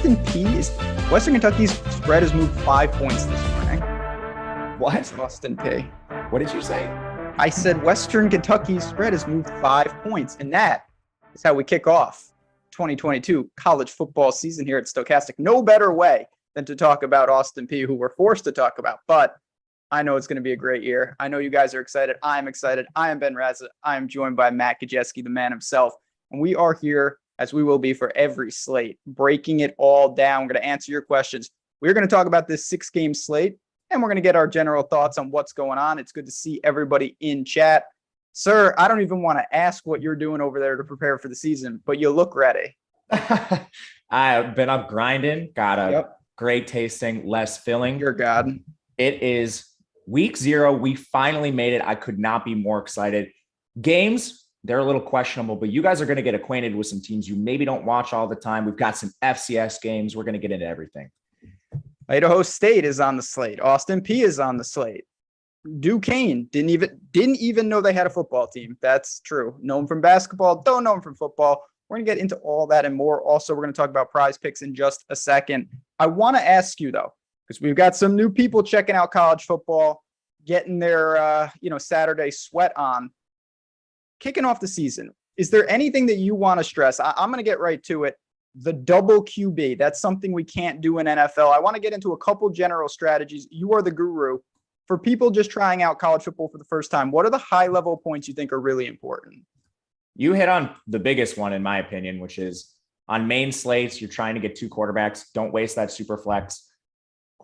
Austin Peay is Western Kentucky's spread has moved 5 points this morning. What? Austin Peay. What did you say? I said Western Kentucky's spread has moved 5 points, and that is how we kick off 2022 college football season here at Stokastic. No better way than to talk about Austin Peay, who we're forced to talk about, but I know it's going to be a great year. I know you guys are excited. I am excited. I am Ben Rasa. I am joined by Matt Gajewski, the man himself, and we are here, as we will be for every slate, breaking it all down. We're going to answer your questions. We're going to talk about this 6-game slate, and we're going to get our general thoughts on what's going on. It's good to see everybody in chat. Sir, I don't even want to ask what you're doing over there to prepare for the season, but you look ready. I've been up grinding, got a great tasting, less filling. Your God. It is week 0. We finally made it. I could not be more excited. Games, they're a little questionable, but you guys are going to get acquainted with some teams you maybe don't watch all the time. We've got some FCS games. We're going to get into everything. Idaho State is on the slate. Austin Peay is on the slate. Duquesne didn't even know they had a football team. That's true. Know them from basketball, don't know them from football. We're going to get into all that and more. Also, we're going to talk about PrizePicks in just a second. I want to ask you, though, because we've got some new people checking out college football, getting their Saturday sweat on. Kicking off the season, is there anything that you want to stress? I'm going to get right to it. The double QB, that's something we can't do in NFL. I want to get into a couple general strategies. You are the guru. For people just trying out college football for the first time, what are the high-level points you think are really important? You hit on the biggest one, in my opinion, which is on main slates, you're trying to get 2 quarterbacks. Don't waste that super flex.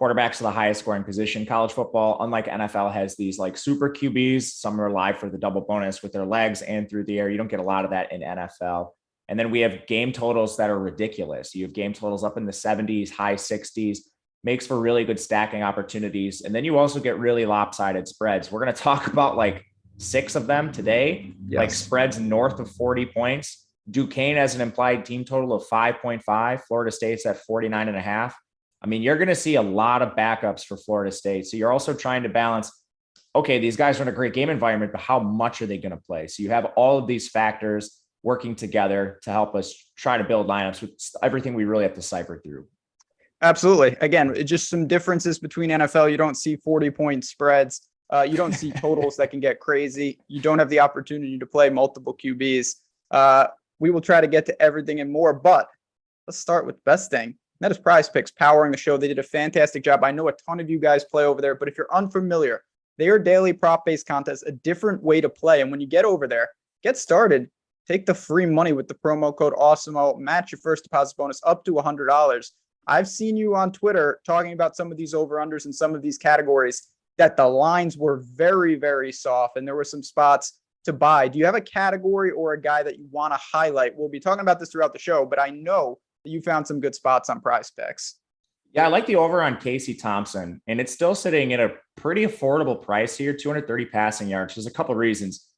Quarterbacks are the highest scoring position. College football, unlike NFL, has these like super QBs. Some are live for the double bonus with their legs and through the air. You don't get a lot of that in NFL. And then we have game totals that are ridiculous. You have game totals up in the 70s, high 60s, makes for really good stacking opportunities. And then you also get really lopsided spreads. We're going to talk about like 6 of them today, like spreads north of 40 points. Duquesne has an implied team total of 5.5. Florida State's at 49.5. I mean, you're going to see a lot of backups for Florida State. So you're also trying to balance, okay, these guys are in a great game environment, but how much are they going to play? So you have all of these factors working together to help us try to build lineups with everything we really have to cipher through. Absolutely. Again, just some differences between NFL. You don't see 40-point spreads. You don't see totals that can get crazy. You don't have the opportunity to play multiple QBs. We will try to get to everything and more, but let's start with the best thing. That is PrizePicks powering the show. They did a fantastic job. I know a ton of you guys play over there, but if you're unfamiliar, they are daily prop-based contests, a different way to play. And when you get over there, get started, take the free money with the promo code Awesemo, match your first deposit bonus up to $100. I've seen you on Twitter talking about some of these over-unders in some of these categories that the lines were very, very soft and there were some spots to buy. Do you have a category or a guy that you want to highlight? We'll be talking about this throughout the show, but I know you found some good spots on PrizePicks. Yeah, I like the over on Casey Thompson, and it's still sitting at a pretty affordable price here, 230 passing yards. There's a couple of reasons.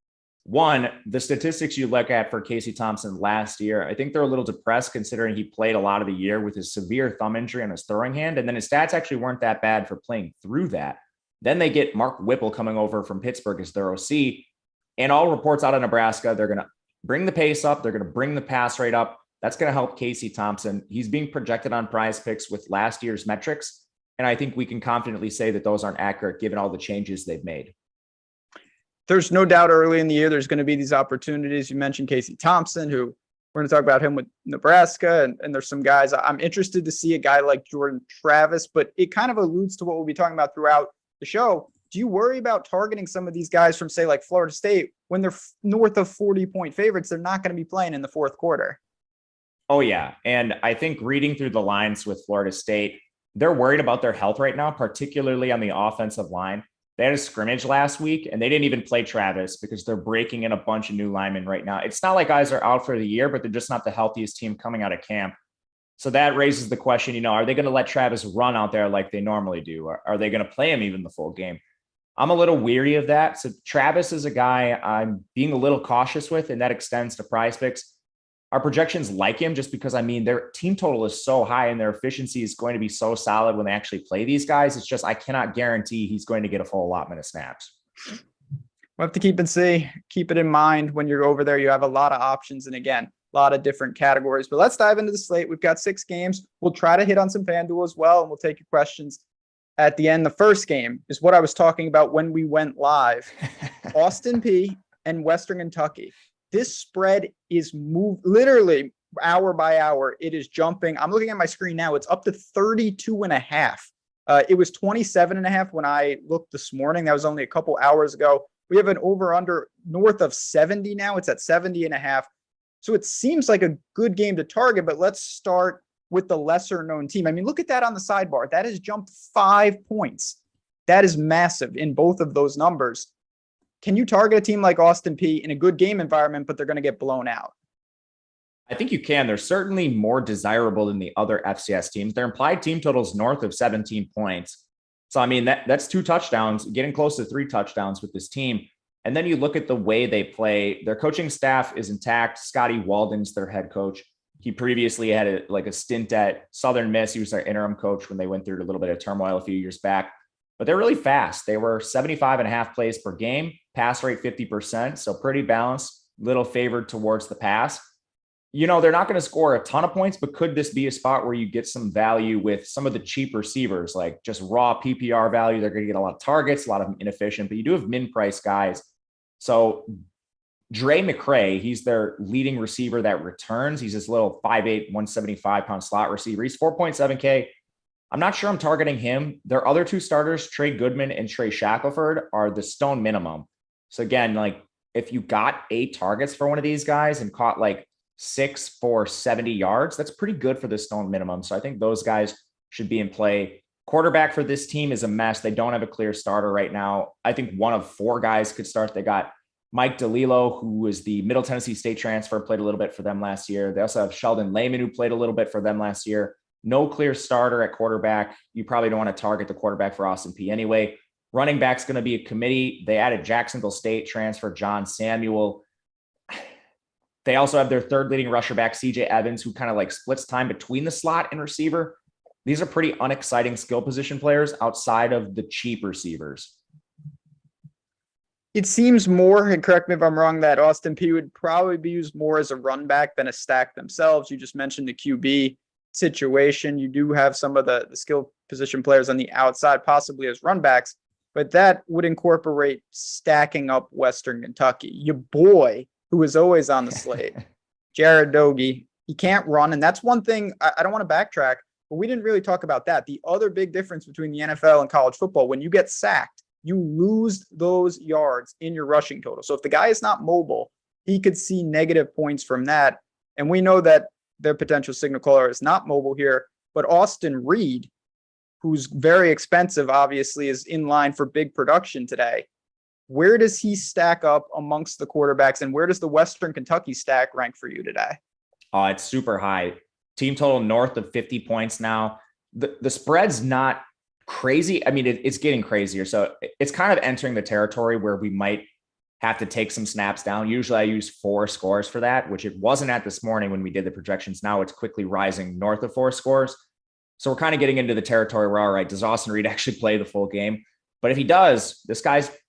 One, the statistics you look at for Casey Thompson last year, I think they're a little depressed considering he played a lot of the year with his severe thumb injury on his throwing hand, and then his stats actually weren't that bad for playing through that. Then they get Mark Whipple coming over from Pittsburgh as their OC, and all reports out of Nebraska, they're going to bring the pace up, they're going to bring the pass rate up. That's going to help Casey Thompson. He's being projected on PrizePicks with last year's metrics, and I think we can confidently say that those aren't accurate given all the changes they've made. There's no doubt early in the year there's going to be these opportunities. You mentioned Casey Thompson, who we're going to talk about him with Nebraska, and there's some guys. I'm interested to see a guy like Jordan Travis, but it kind of alludes to what we'll be talking about throughout the show. Do you worry about targeting some of these guys from, say, like Florida State when they're north of 40-point favorites? They're not going to be playing in the fourth quarter. Oh, yeah. And I think reading through the lines with Florida State, they're worried about their health right now, particularly on the offensive line. They had a scrimmage last week, and they didn't even play Travis because they're breaking in a bunch of new linemen right now. It's not like guys are out for the year, but they're just not the healthiest team coming out of camp. So that raises the question, are they going to let Travis run out there like they normally do? Or are they going to play him even the full game? I'm a little weary of that. So Travis is a guy I'm being a little cautious with, and that extends to PrizePicks. Our projections like him just because, their team total is so high and their efficiency is going to be so solid when they actually play these guys. It's just I cannot guarantee he's going to get a full allotment of snaps. We'll have to keep it in mind when you're over there. You have a lot of options. And again, a lot of different categories. But let's dive into the slate. We've got 6 games. We'll try to hit on some FanDuel as well, and we'll take your questions at the end. The first game is what I was talking about when we went live. Austin Peay and Western Kentucky. This spread is literally hour by hour. It is jumping. I'm looking at my screen now. It's up to 32.5. It was 27.5 when I looked this morning. That was only a couple hours ago. We have an over-under north of 70 now. It's at 70.5. So it seems like a good game to target, but let's start with the lesser-known team. I mean, look at that on the sidebar. That has jumped 5 points. That is massive in both of those numbers. Can you target a team like Austin Peay in a good game environment, but they're going to get blown out? I think you can. They're certainly more desirable than the other FCS teams. Their implied team total is north of 17 points. So, I mean, that's 2 touchdowns, getting close to 3 touchdowns with this team. And then you look at the way they play. Their coaching staff is intact. Scotty Walden's their head coach. He previously had a stint at Southern Miss. He was their interim coach when they went through a little bit of turmoil a few years back. But they're really fast. They were 75.5 plays per game, pass rate 50%. So pretty balanced, little favored towards the pass. You know, they're not going to score a ton of points, but could this be a spot where you get some value with some of the cheap receivers, like just raw PPR value? They're going to get a lot of targets, a lot of them inefficient, but you do have min-price guys. So Dre McCray, he's their leading receiver that returns. He's this little 5'8", 175-pound slot receiver. He's 4.7K. I'm not sure I'm targeting him. Their other 2 starters, Trey Goodman and Trey Shackelford, are the stone minimum. So again, like if you got 8 targets for one of these guys and caught like 6 for 70 yards, that's pretty good for the stone minimum. So I think those guys should be in play. Quarterback for this team is a mess. They don't have a clear starter right now. I think one of 4 guys could start. They got Mike DeLillo, who was the Middle Tennessee State transfer, played a little bit for them last year. They also have Sheldon Layman, who played a little bit for them last year. No clear starter at quarterback. You probably don't want to target the quarterback for Austin Peay anyway. Running back's going to be a committee. They added Jacksonville State transfer John Samuel. They also have their 3rd leading rusher back, CJ Evans, who kind of like splits time between the slot and receiver. These are pretty unexciting skill position players outside of the cheap receivers. It seems more, and correct me if I'm wrong, that Austin Peay would probably be used more as a run back than a stack themselves. You just mentioned the QB situation. You do have some of the skill position players on the outside, possibly as run backs, but that would incorporate stacking up Western Kentucky. Your boy, who is always on the slate, Jared Doege, he can't run. And that's one thing I don't want to backtrack, but we didn't really talk about that. The other big difference between the NFL and college football, when you get sacked, you lose those yards in your rushing total. So if the guy is not mobile, he could see negative points from that. And we know that their potential signal caller is not mobile here, but Austin Reed, who's very expensive, obviously is in line for big production today. Where does he stack up amongst the quarterbacks, and where does the Western Kentucky stack rank for you today? It's super high. Team total north of 50 points now. The spread's not crazy. I mean, it's getting crazier. So it's kind of entering the territory where we might have to take some snaps down. Usually I use 4 scores for that, which it wasn't at this morning when we did the projections. Now it's quickly rising north of 4 scores. So we're kind of getting into the territory where, all right, does Austin Reed actually play the full game? But if he does,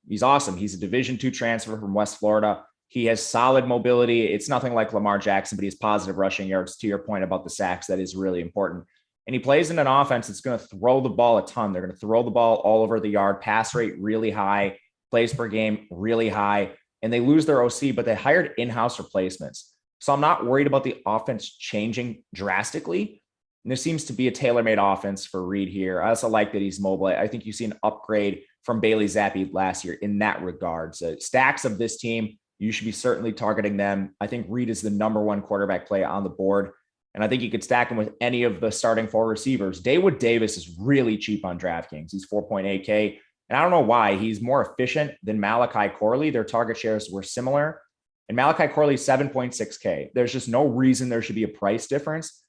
he's awesome. He's a Division II transfer from West Florida. He has solid mobility. It's nothing like Lamar Jackson, but he has positive rushing yards. To your point about the sacks, that is really important. And he plays in an offense that's going to throw the ball a ton. They're going to throw the ball all over the yard, pass rate really high, plays per game really high. And they lose their OC, but they hired in-house replacements. So I'm not worried about the offense changing drastically. And there seems to be a tailor-made offense for Reed here. I also like that he's mobile. I think you see an upgrade from Bailey Zappi last year in that regard. So stacks of this team, you should be certainly targeting them. I think Reed is the number 1 quarterback play on the board. And I think you could stack him with any of the starting 4 receivers. Dawood Davis is really cheap on DraftKings. He's 4.8K. And I don't know why. He's more efficient than Malachi Corley. Their target shares were similar. And Malachi Corley, 7.6K. There's just no reason there should be a price difference.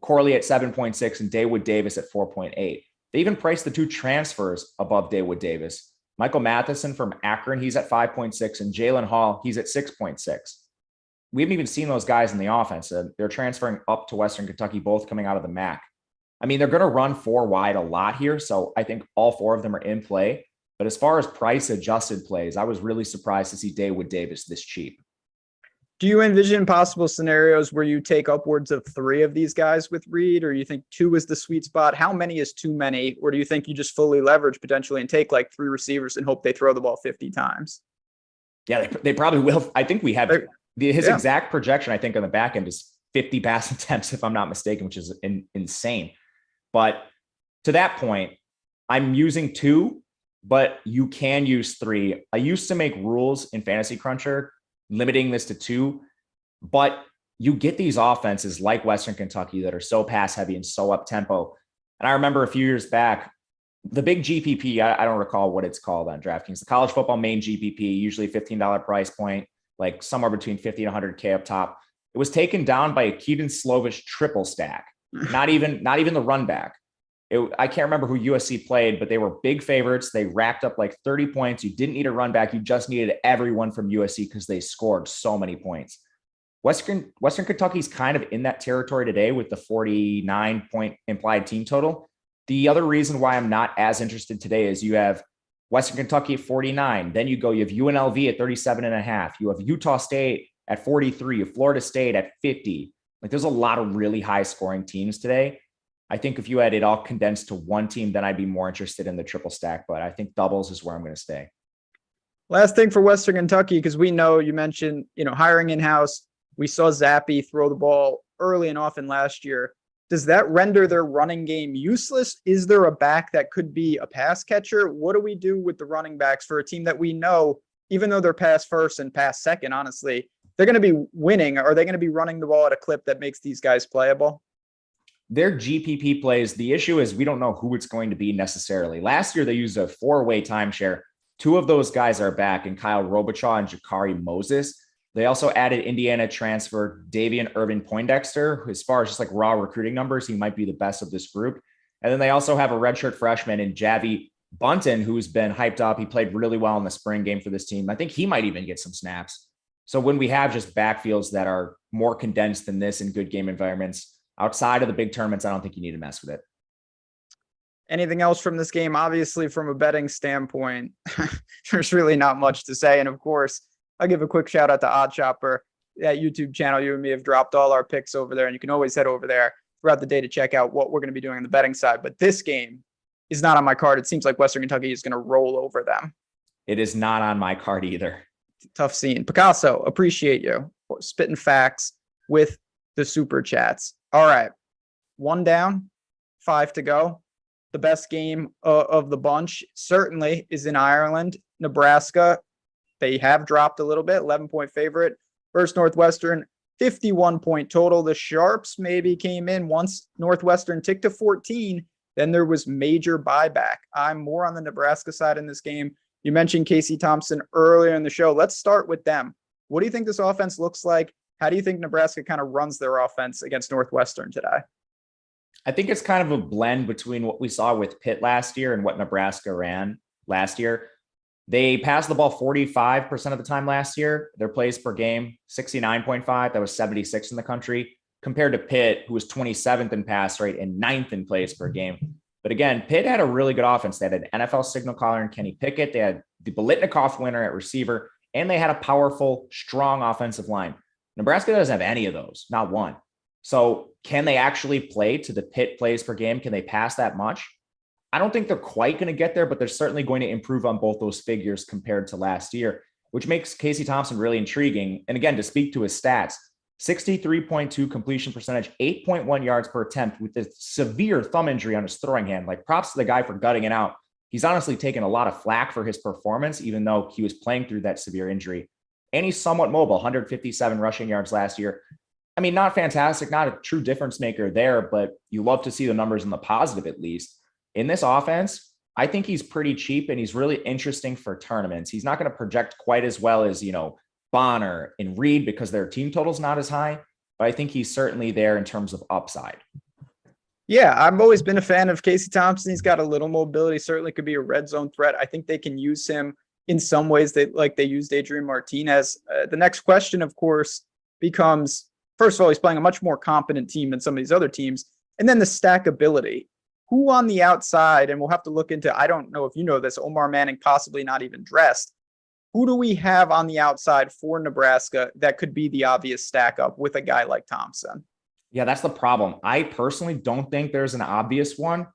Corley at 7.6 and Dawood Davis at 4.8. They even priced the 2 transfers above Dawood Davis. Michael Matheson from Akron, he's at 5.6, and Jalen Hall, he's at 6.6. We haven't even seen those guys in the offense. They're transferring up to Western Kentucky, both coming out of the MAC. I mean, they're going to run 4 wide a lot here, so I think all 4 of them are in play. But as far as price-adjusted plays, I was really surprised to see Dawood Davis this cheap. Do you envision possible scenarios where you take upwards of 3 of these guys with Reed, or you think 2 is the sweet spot? How many is too many? Or do you think you just fully leverage potentially and take like 3 receivers and hope they throw the ball 50 times? Yeah, they probably will. I think we have his exact projection, I think, on the back end is 50 pass attempts, if I'm not mistaken, which is insane. But to that point, I'm using 2, but you can use 3. I used to make rules in Fantasy Cruncher limiting this to 2, but you get these offenses like Western Kentucky that are so pass heavy and so up tempo. And I remember a few years back, the big GPP, I don't recall what it's called on DraftKings, the college football main GPP, usually $15 price point, like somewhere between 50 and 100K up top. It was taken down by a Keaton Slovis triple stack, not even the run back. I can't remember who USC played, but they were big favorites. They racked up like 30 points. You didn't need a run back. You just needed everyone from USC because they scored so many points. Western Kentucky's kind of in that territory today with the 49-point implied team total. The other reason why I'm not as interested today is you have Western Kentucky at 49. Then you have UNLV at 37.5. You have Utah State at 43. You have Florida State at 50. Like there's a lot of really high scoring teams today. I think if you had it all condensed to one team, then I'd be more interested in the triple stack, but I think doubles is where I'm going to stay. Last thing for Western Kentucky, because we know you mentioned, hiring in-house. We saw Zappy throw the ball early and often last year. Does that render their running game useless? Is there a back that could be a pass catcher? What do we do with the running backs for a team that we know, even though they're pass first and pass second, honestly, they're going to be winning? Are they going to be running the ball at a clip that makes these guys playable? Their GPP plays, the issue is we don't know who it's going to be necessarily. Last year, they used a 4-way timeshare. 2 of those guys are back in Kyle Robichaud and Jakari Moses. They also added Indiana transfer Davian Irvin Poindexter. As far as just like raw recruiting numbers, he might be the best of this group. And then they also have a redshirt freshman in Javi Bunton, who's been hyped up. He played really well in the spring game for this team. I think he might even get some snaps. So when we have just backfields that are more condensed than this in good game environments, outside of the big tournaments, I don't think you need to mess with it. Anything else from this game? Obviously, from a betting standpoint, there's really not much to say. And of course, I'll give a quick shout out to OddsShopper, that YouTube channel. You and me have dropped all our picks over there, and you can always head over there throughout the day to check out what we're going to be doing on the betting side. But this game is not on my card. It seems like Western Kentucky is going to roll over them. It is not on my card either. Tough scene. Picasso, appreciate you for spitting facts with the super chats. All right. 1 down, 5 to go. The best game of the bunch certainly is in Ireland. Nebraska, they have dropped a little bit, 11-point favorite. Versus Northwestern, 51-point total. The Sharps maybe came in once Northwestern ticked to 14. Then there was major buyback. I'm more on the Nebraska side in this game. You mentioned Casey Thompson earlier in the show. Let's start with them. What do you think this offense looks like? How do you think Nebraska kind of runs their offense against Northwestern today? I think it's kind of a blend between what we saw with Pitt last year and what Nebraska ran last year. They passed the ball 45% of the time last year. Their plays per game, 69.5. That was 76 in the country, compared to Pitt, who was 27th in pass rate and 9th in plays per game. But again, Pitt had a really good offense. They had an NFL signal caller in Kenny Pickett. They had the Biletnikoff winner at receiver, and they had a powerful, strong offensive line. Nebraska doesn't have any of those, not one. So can they actually play to the Pitt plays per game? Can they pass that much? I don't think they're quite going to get there, but they're certainly going to improve on both those figures compared to last year, which makes Casey Thompson really intriguing. And again, to speak to his stats, 63.2 completion percentage, 8.1 yards per attempt with a severe thumb injury on his throwing hand. Like, props to the guy for gutting it out. He's honestly taken a lot of flack for his performance, even though he was playing through that severe injury. And he's somewhat mobile, 157 rushing yards last year. I mean, not fantastic, not a true difference maker there, but you love to see the numbers in the positive at least. In this offense, I think he's pretty cheap and he's really interesting for tournaments. He's not going to project quite as well as, Bonner and Reed because their team total's not as high, but I think he's certainly there in terms of upside. Yeah, I've always been a fan of Casey Thompson. He's got a little mobility, certainly could be a red zone threat. I think they can use him in some ways like they used Adrian Martinez. The next question, of course, becomes, first of all, he's playing a much more competent team than some of these other teams. And then the stackability. Who on the outside, and we'll have to look into, I don't know if you know this, Omar Manning possibly not even dressed. Who do we have on the outside for Nebraska that could be the obvious stack up with a guy like Thompson? Yeah, that's the problem. I personally don't think there's an obvious one.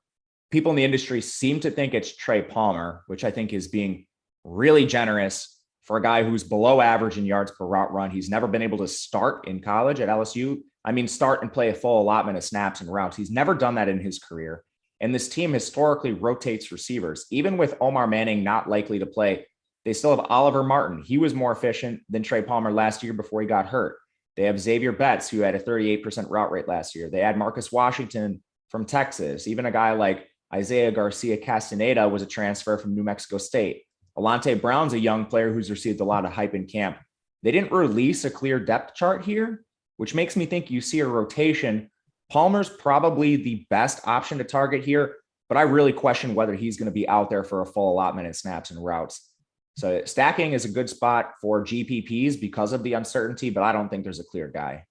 People in the industry seem to think it's Trey Palmer, which I think is being really generous for a guy who's below average in yards per route run. He's never been able to start in college at LSU. I mean, start and play a full allotment of snaps and routes. He's never done that in his career. And this team historically rotates receivers. Even with Omar Manning not likely to play, they still have Oliver Martin. He was more efficient than Trey Palmer last year before he got hurt. They have Xavier Betts, who had a 38% route rate last year. They had Marcus Washington from Texas. Even a guy like Isaiah Garcia Castaneda was a transfer from New Mexico State. Alante Brown's a young player who's received a lot of hype in camp. They didn't release a clear depth chart here, which makes me think you see a rotation. Palmer's probably the best option to target here, but I really question whether he's going to be out there for a full allotment of snaps and routes. So stacking is a good spot for GPPs because of the uncertainty, but I don't think there's a clear guy.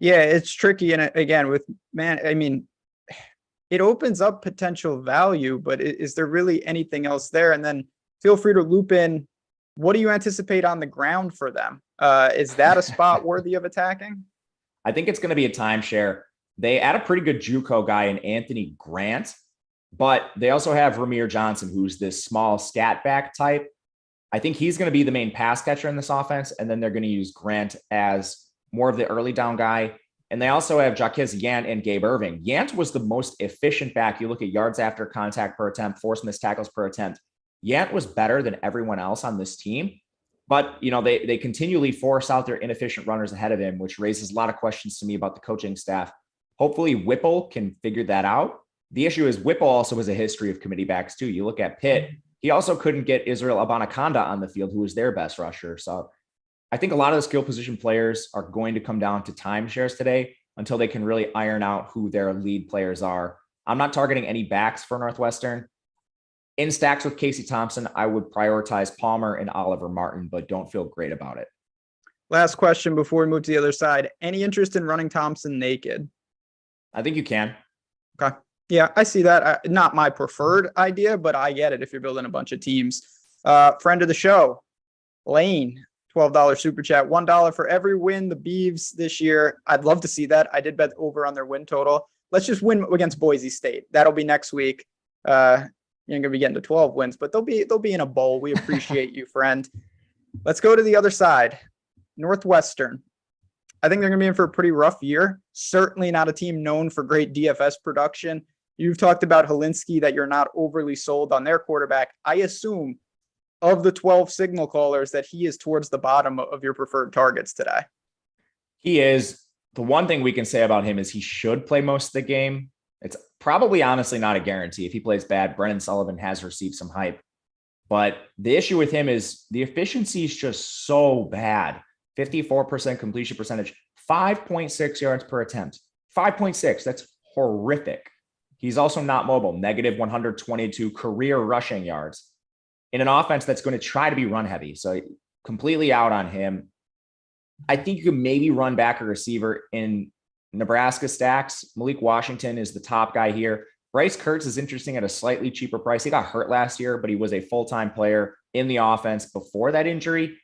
Yeah, it's tricky. And again, it opens up potential value, but is there really anything else there? And then feel free to loop in. What do you anticipate on the ground for them? Is that a spot worthy of attacking? I think it's going to be a timeshare. They add a pretty good JUCO guy in Anthony Grant, but they also have Ramir Johnson, who's this small scat back type. I think he's going to be the main pass catcher in this offense, and then they're going to use Grant as more of the early down guy. And they also have Jaquez Yant and Gabe Irving. Yant was the most efficient back. You look at yards after contact per attempt, forced missed tackles per attempt. Yant was better than everyone else on this team. But, they continually force out their inefficient runners ahead of him, which raises a lot of questions to me about the coaching staff. Hopefully Whipple can figure that out. The issue is Whipple also has a history of committee backs too. You look at Pitt. He also couldn't get Israel Abanaconda on the field, who was their best rusher. So I think a lot of the skill position players are going to come down to timeshares today until they can really iron out who their lead players are. I'm not targeting any backs for Northwestern. In stacks with Casey Thompson, I would prioritize Palmer and Oliver Martin, but don't feel great about it. Last question before we move to the other side. Any interest in running Thompson naked? I think you can. Okay. Yeah, I see that. Not my preferred idea, but I get it if you're building a bunch of teams. Friend of the show, Lane, $12 super chat, $1 for every win the Beavs this year. I'd love to see that. I did bet over on their win total. Let's just win against Boise State. That'll be next week. You're going to be getting to 12 wins, but they'll be in a bowl. We appreciate you, friend. Let's go to the other side. Northwestern. I think they're going to be in for a pretty rough year. Certainly not a team known for great DFS production. You've talked about Helinski, that you're not overly sold on their quarterback. I assume of the 12 signal callers that he is towards the bottom of your preferred targets today. He is. The one thing we can say about him is he should play most of the game. It's probably honestly not a guarantee. If he plays bad, Brennan Sullivan has received some hype. But the issue with him is the efficiency is just so bad. 54% completion percentage, 5.6 yards per attempt. 5.6, that's horrific. He's also not mobile, negative 122 career rushing yards in an offense that's going to try to be run heavy. So completely out on him. I think you could maybe run back a receiver in Nebraska stacks. Malik Washington is the top guy here. Bryce Kurtz is interesting at a slightly cheaper price. He got hurt last year, but he was a full-time player in the offense before that injury.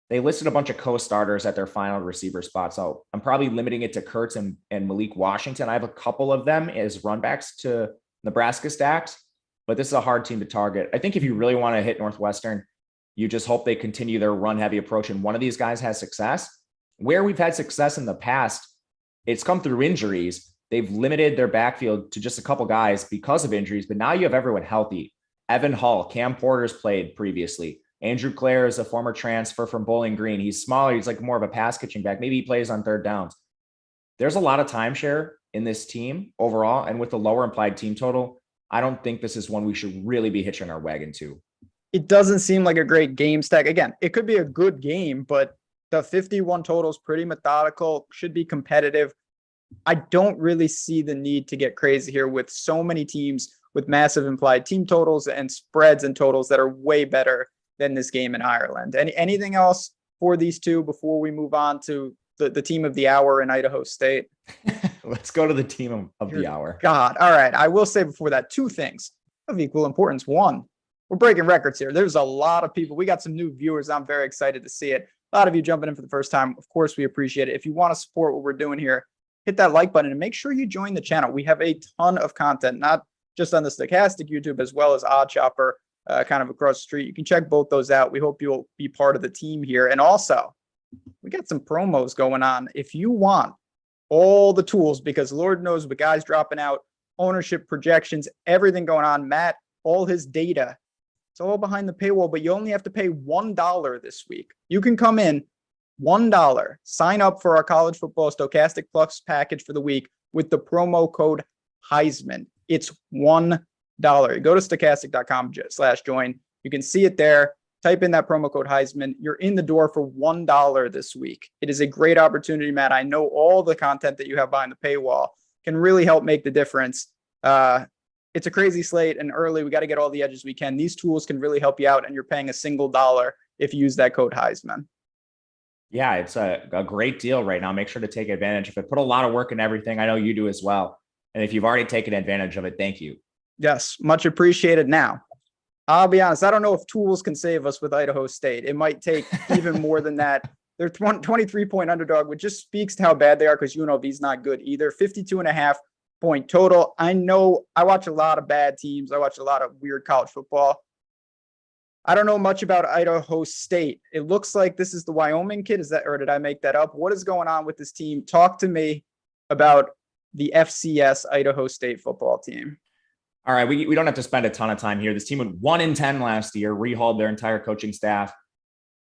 They listed a bunch of co-starters at their final receiver spot. So I'm probably limiting it to Kurtz and Malik Washington. I have a couple of them as runbacks to Nebraska stacks, but this is a hard team to target. I think if you really want to hit Northwestern, you just hope they continue their run-heavy approach and one of these guys has success. Where we've had success in the past, it's come through injuries. They've limited their backfield to just a couple guys because of injuries, but now you have everyone healthy. Evan Hull, Cam Porter's played previously. Andrew Clare is a former transfer from Bowling Green. He's smaller. He's like more of a pass catching back. Maybe he plays on third downs. There's a lot of timeshare in this team overall. And with the lower implied team total, I don't think this is one we should really be hitching our wagon to. It doesn't seem like a great game stack. Again, it could be a good game, but the 51 total is pretty methodical, should be competitive. I don't really see the need to get crazy here with so many teams with massive implied team totals and spreads and totals that are way better than this game in Ireland. Anything else for these two before we move on to the team of the hour in Idaho State? Let's go to the team of the hour. God. All right. I will say before that, two things of equal importance. One, we're breaking records here. There's a lot of people. We got some new viewers. I'm very excited to see it. A lot of you jumping in for the first time. Of course, we appreciate it. If you want to support what we're doing here, hit that like button and make sure you join the channel. We have a ton of content, not just on the Stokastic YouTube, as well as Odd Chopper, kind of across the street. You can check both those out. We hope you'll be part of the team here. And also, we got some promos going on. If you want all the tools, because Lord knows with guys dropping out, ownership projections, everything going on, Matt, all his data, it's all behind the paywall, but you only have to pay $1 this week. You can come in, $1, sign up for our college football Stokastic Plus package for the week with the promo code Heisman. It's $1. You go to stokastic.com/join. You can see it there. Type in that promo code Heisman. You're in the door for $1 this week. It is a great opportunity, Matt. I know all the content that you have behind the paywall can really help make the difference. It's a crazy slate and early. We got to get all the edges we can. These tools can really help you out, and you're paying a single dollar if you use that code Heisman. Yeah, it's a great deal right now. Make sure to take advantage of it. Put a lot of work in everything. I know you do as well. And if you've already taken advantage of it, thank you. Yes, much appreciated. Now, I'll be honest, I don't know if tools can save us with Idaho State. It might take even more than that. They're 23-point underdog, which just speaks to how bad they are because UNLV is not good either. 52.5-point total. I know I watch a lot of bad teams. I watch a lot of weird college football. I don't know much about Idaho State. It looks like this is the Wyoming kid. Is that, or did I make that up? What is going on with this team? Talk to me about the FCS Idaho State football team. All right, we don't have to spend a ton of time here. This team went 1-10 last year, rehauled their entire coaching staff.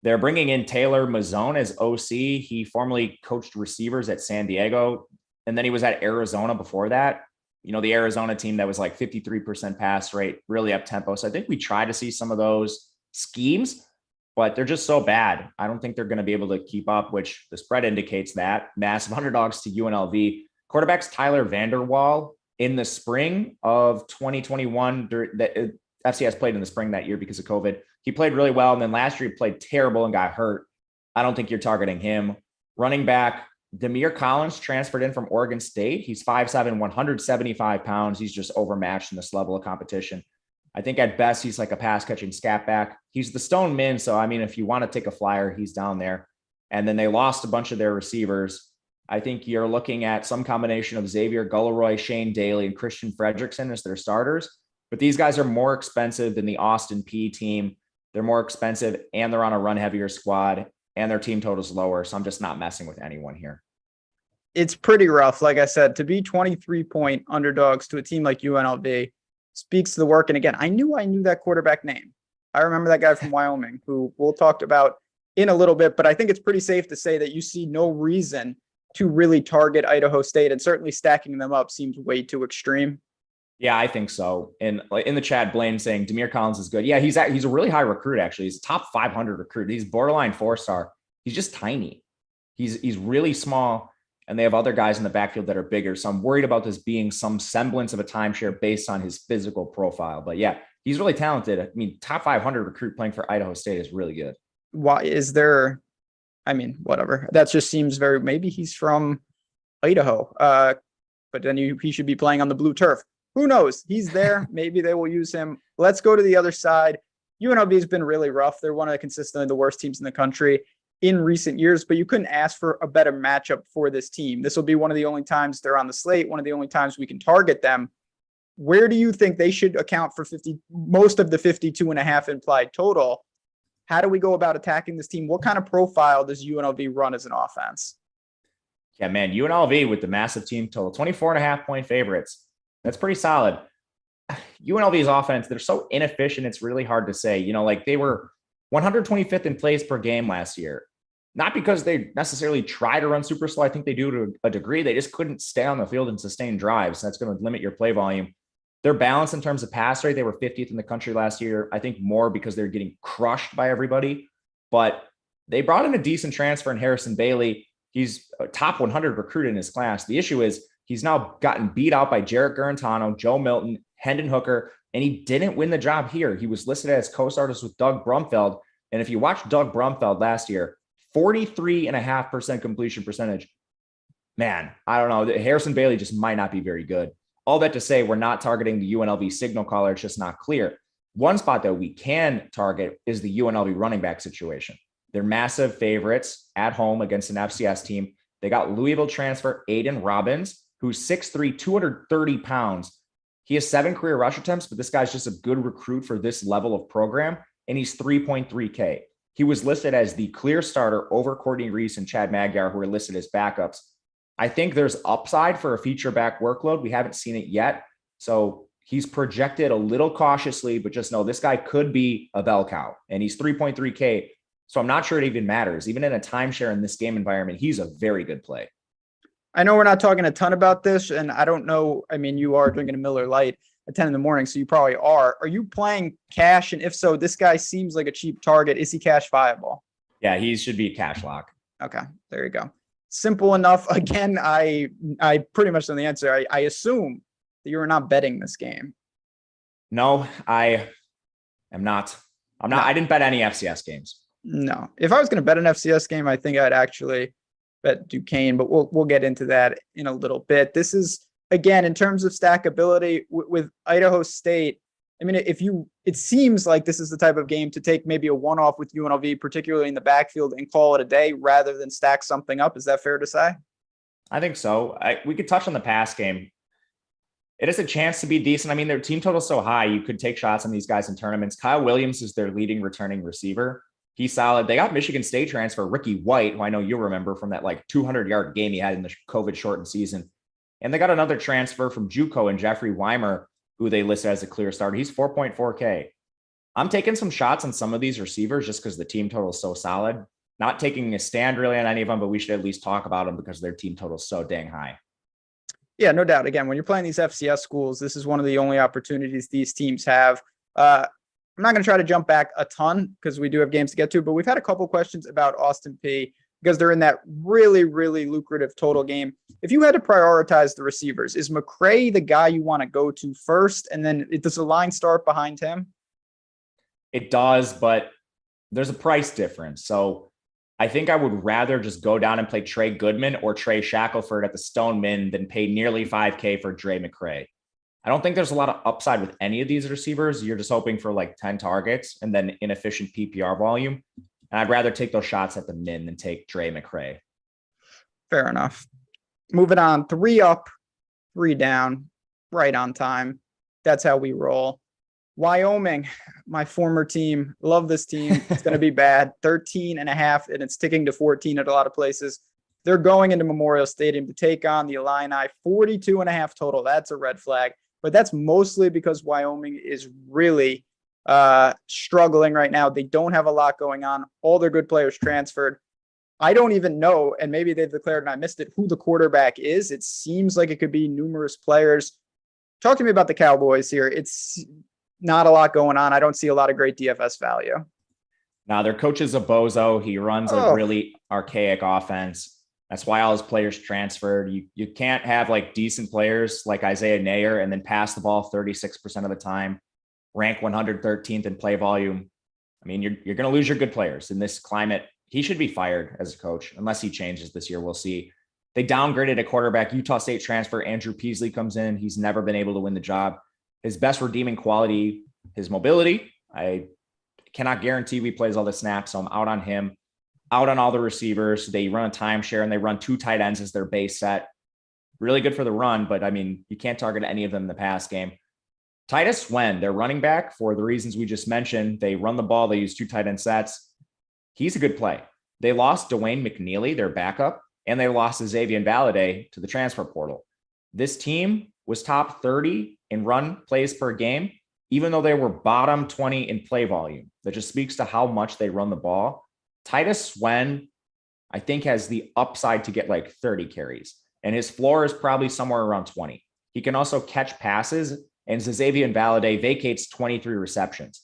They're bringing in Taylor Mazzone as OC. He formerly coached receivers at San Diego, and then he was at Arizona before that. You know, the Arizona team that was like 53% pass rate, really up tempo. So I think we try to see some of those schemes, but they're just so bad. I don't think they're going to be able to keep up, which the spread indicates that. Massive underdogs to UNLV. Quarterback's Tyler Vanderwall. In the spring of 2021, the FCS played in the spring that year because of COVID. He played really well. And then last year he played terrible and got hurt. I don't think you're targeting him. Running back, Demir Collins transferred in from Oregon State. He's 5'7", 175 pounds. He's just overmatched in this level of competition. I think at best, he's like a pass catching scat back. He's the Stone Min. So, I mean, if you want to take a flyer, he's down there. And then they lost a bunch of their receivers. I think you're looking at some combination of Xavier Gulleroy, Shane Daly, and Christian Fredrickson as their starters. But these guys are more expensive than the Austin Peay team. They're more expensive, and they're on a run-heavier squad, and their team total's lower. So I'm just not messing with anyone here. It's pretty rough. Like I said, to be 23-point underdogs to a team like UNLV speaks to the work. And again, I knew that quarterback name. I remember that guy from Wyoming, who we'll talk about in a little bit. But I think it's pretty safe to say that you see no reason to really target Idaho State, and certainly stacking them up seems way too extreme. Yeah, I think so. And in the chat, Blaine saying Demir Collins is good. Yeah, he's a really high recruit, actually. He's a top 500 recruit. He's borderline 4-star. He's just tiny. He's really small, and they have other guys in the backfield that are bigger. So I'm worried about this being some semblance of a timeshare based on his physical profile. But yeah, he's really talented. I mean, top 500 recruit playing for Idaho State is really good. Why is there... I mean, whatever. That just seems very, maybe he's from Idaho, but then he should be playing on the blue turf. Who knows? He's there. Maybe they will use him. Let's go to the other side. UNLV has been really rough. They're one of consistently the worst teams in the country in recent years, but you couldn't ask for a better matchup for this team. This will be one of the only times they're on the slate, one of the only times we can target them. Where do you think they should account for most of the 52.5 implied total? How do we go about attacking this team? What kind of profile does UNLV run as an offense? Yeah, man, UNLV with the massive team total, 24.5-point favorites. That's pretty solid. UNLV's offense, they're so inefficient, it's really hard to say. You know, like they were 125th in plays per game last year. Not because they necessarily try to run super slow. I think they do to a degree. They just couldn't stay on the field and sustain drives. That's going to limit your play volume. They're balanced in terms of pass rate. They were 50th in the country last year. I think more because they're getting crushed by everybody. But they brought in a decent transfer in Harrison Bailey. He's a top 100 recruit in his class. The issue is he's now gotten beat out by Jarrett Garantano, Joe Milton, Hendon Hooker, and he didn't win the job here. He was listed as co-starters with Doug Brumfeld. And if you watch Doug Brumfeld last year, 43.5% completion percentage. Man, I don't know. Harrison Bailey just might not be very good. All that to say, we're not targeting the UNLV signal caller. It's just not clear. One spot that we can target is the UNLV running back situation. They're massive favorites at home against an FCS team. They got Louisville transfer Aiden Robbins, who's 6'3", 230 pounds. He has 7 career rush attempts, but this guy's just a good recruit for this level of program, and he's 3.3K. He was listed as the clear starter over Courtney Reese and Chad Magyar, who are listed as backups. I think there's upside for a feature back workload. We haven't seen it yet. So he's projected a little cautiously, but just know this guy could be a bell cow, and he's 3.3K. So I'm not sure it even matters. Even in a timeshare in this game environment, he's a very good play. I know we're not talking a ton about this, and I don't know. I mean, you are drinking a Miller Lite at 10 in the morning, so you probably are. Are you playing cash? And if so, this guy seems like a cheap target. Is he cash viable? Yeah, he should be a cash lock. Okay, there you go. Simple enough. Again, I pretty much know the answer. I assume that you are not betting this game. No, I am not. I'm not. No. I didn't bet any FCS games. No. If I was going to bet an FCS game, I think I'd actually bet Duquesne, but we'll get into that in a little bit. This is, again, in terms of stackability with Idaho State. I mean, it seems like this is the type of game to take maybe a one-off with UNLV, particularly in the backfield, and call it a day rather than stack something up. Is that fair to say? I think so. We could touch on the pass game. It has a chance to be decent. I mean, their team total is so high, you could take shots on these guys in tournaments. Kyle Williams is their leading returning receiver. He's solid. They got Michigan State transfer Ricky White, who I know you'll remember from that 200-yard game he had in the COVID shortened season. And they got another transfer from JUCO and Jeffrey Weimer, who they listed as a clear starter. He's 4.4K. I'm taking some shots on some of these receivers just because the team total is so solid. Not taking a stand really on any of them, but we should at least talk about them because their team total is so dang high. Yeah, no doubt. Again, when you're playing these FCS schools, this is one of the only opportunities these teams have. I'm not going to try to jump back a ton because we do have games to get to, but we've had a couple questions about Austin Peay because they're in that really, really lucrative total game. If you had to prioritize the receivers, is McCray the guy you want to go to first? And then does the line start behind him? It does, but there's a price difference. So I think I would rather just go down and play Trey Goodman or Trey Shackelford at the Stoneman than pay nearly 5K for Dre McCray. I don't think there's a lot of upside with any of these receivers. You're just hoping for 10 targets and then inefficient PPR volume. And I'd rather take those shots at the min than take Dre McCray. Fair enough. Moving on, 3 up, 3 down, right on time. That's how we roll. Wyoming, my former team. Love this team. It's going to be bad. 13.5, and it's ticking to 14 at a lot of places. They're going into Memorial Stadium to take on the Illini. 42.5 total. That's a red flag. But that's mostly because Wyoming is really struggling right now. They don't have a lot going on. All their good players transferred. I don't even know, and maybe they've declared and I missed it, who the quarterback is. It seems like it could be numerous players. Talk to me about the Cowboys here. It's not a lot going on. I don't see a lot of great DFS value. Now, their coach is a bozo. He runs a really archaic offense. That's why all his players transferred. You can't have decent players like Isaiah Nayer and then pass the ball 36% of the time, rank 113th in play volume. I mean, you're going to lose your good players in this climate. He should be fired as a coach unless he changes this year. We'll see. They downgraded a quarterback. Utah State transfer Andrew Peasley comes in. He's never been able to win the job. His best redeeming quality, his mobility. I cannot guarantee he plays all the snaps, so I'm out on him. Out on all the receivers. They run a timeshare and they run 2 tight ends as their base set. Really good for the run, but I mean, you can't target any of them in the pass game. Titus Swen, their running back, for the reasons we just mentioned, they run the ball, they use 2 tight end sets. He's a good play. They lost Dwayne McNeely, their backup, and they lost Xavier Valade to the transfer portal. This team was top 30 in run plays per game, even though they were bottom 20 in play volume. That just speaks to how much they run the ball. Titus Swen, I think, has the upside to get 30 carries, and his floor is probably somewhere around 20. He can also catch passes, and Xavier Valade vacates 23 receptions.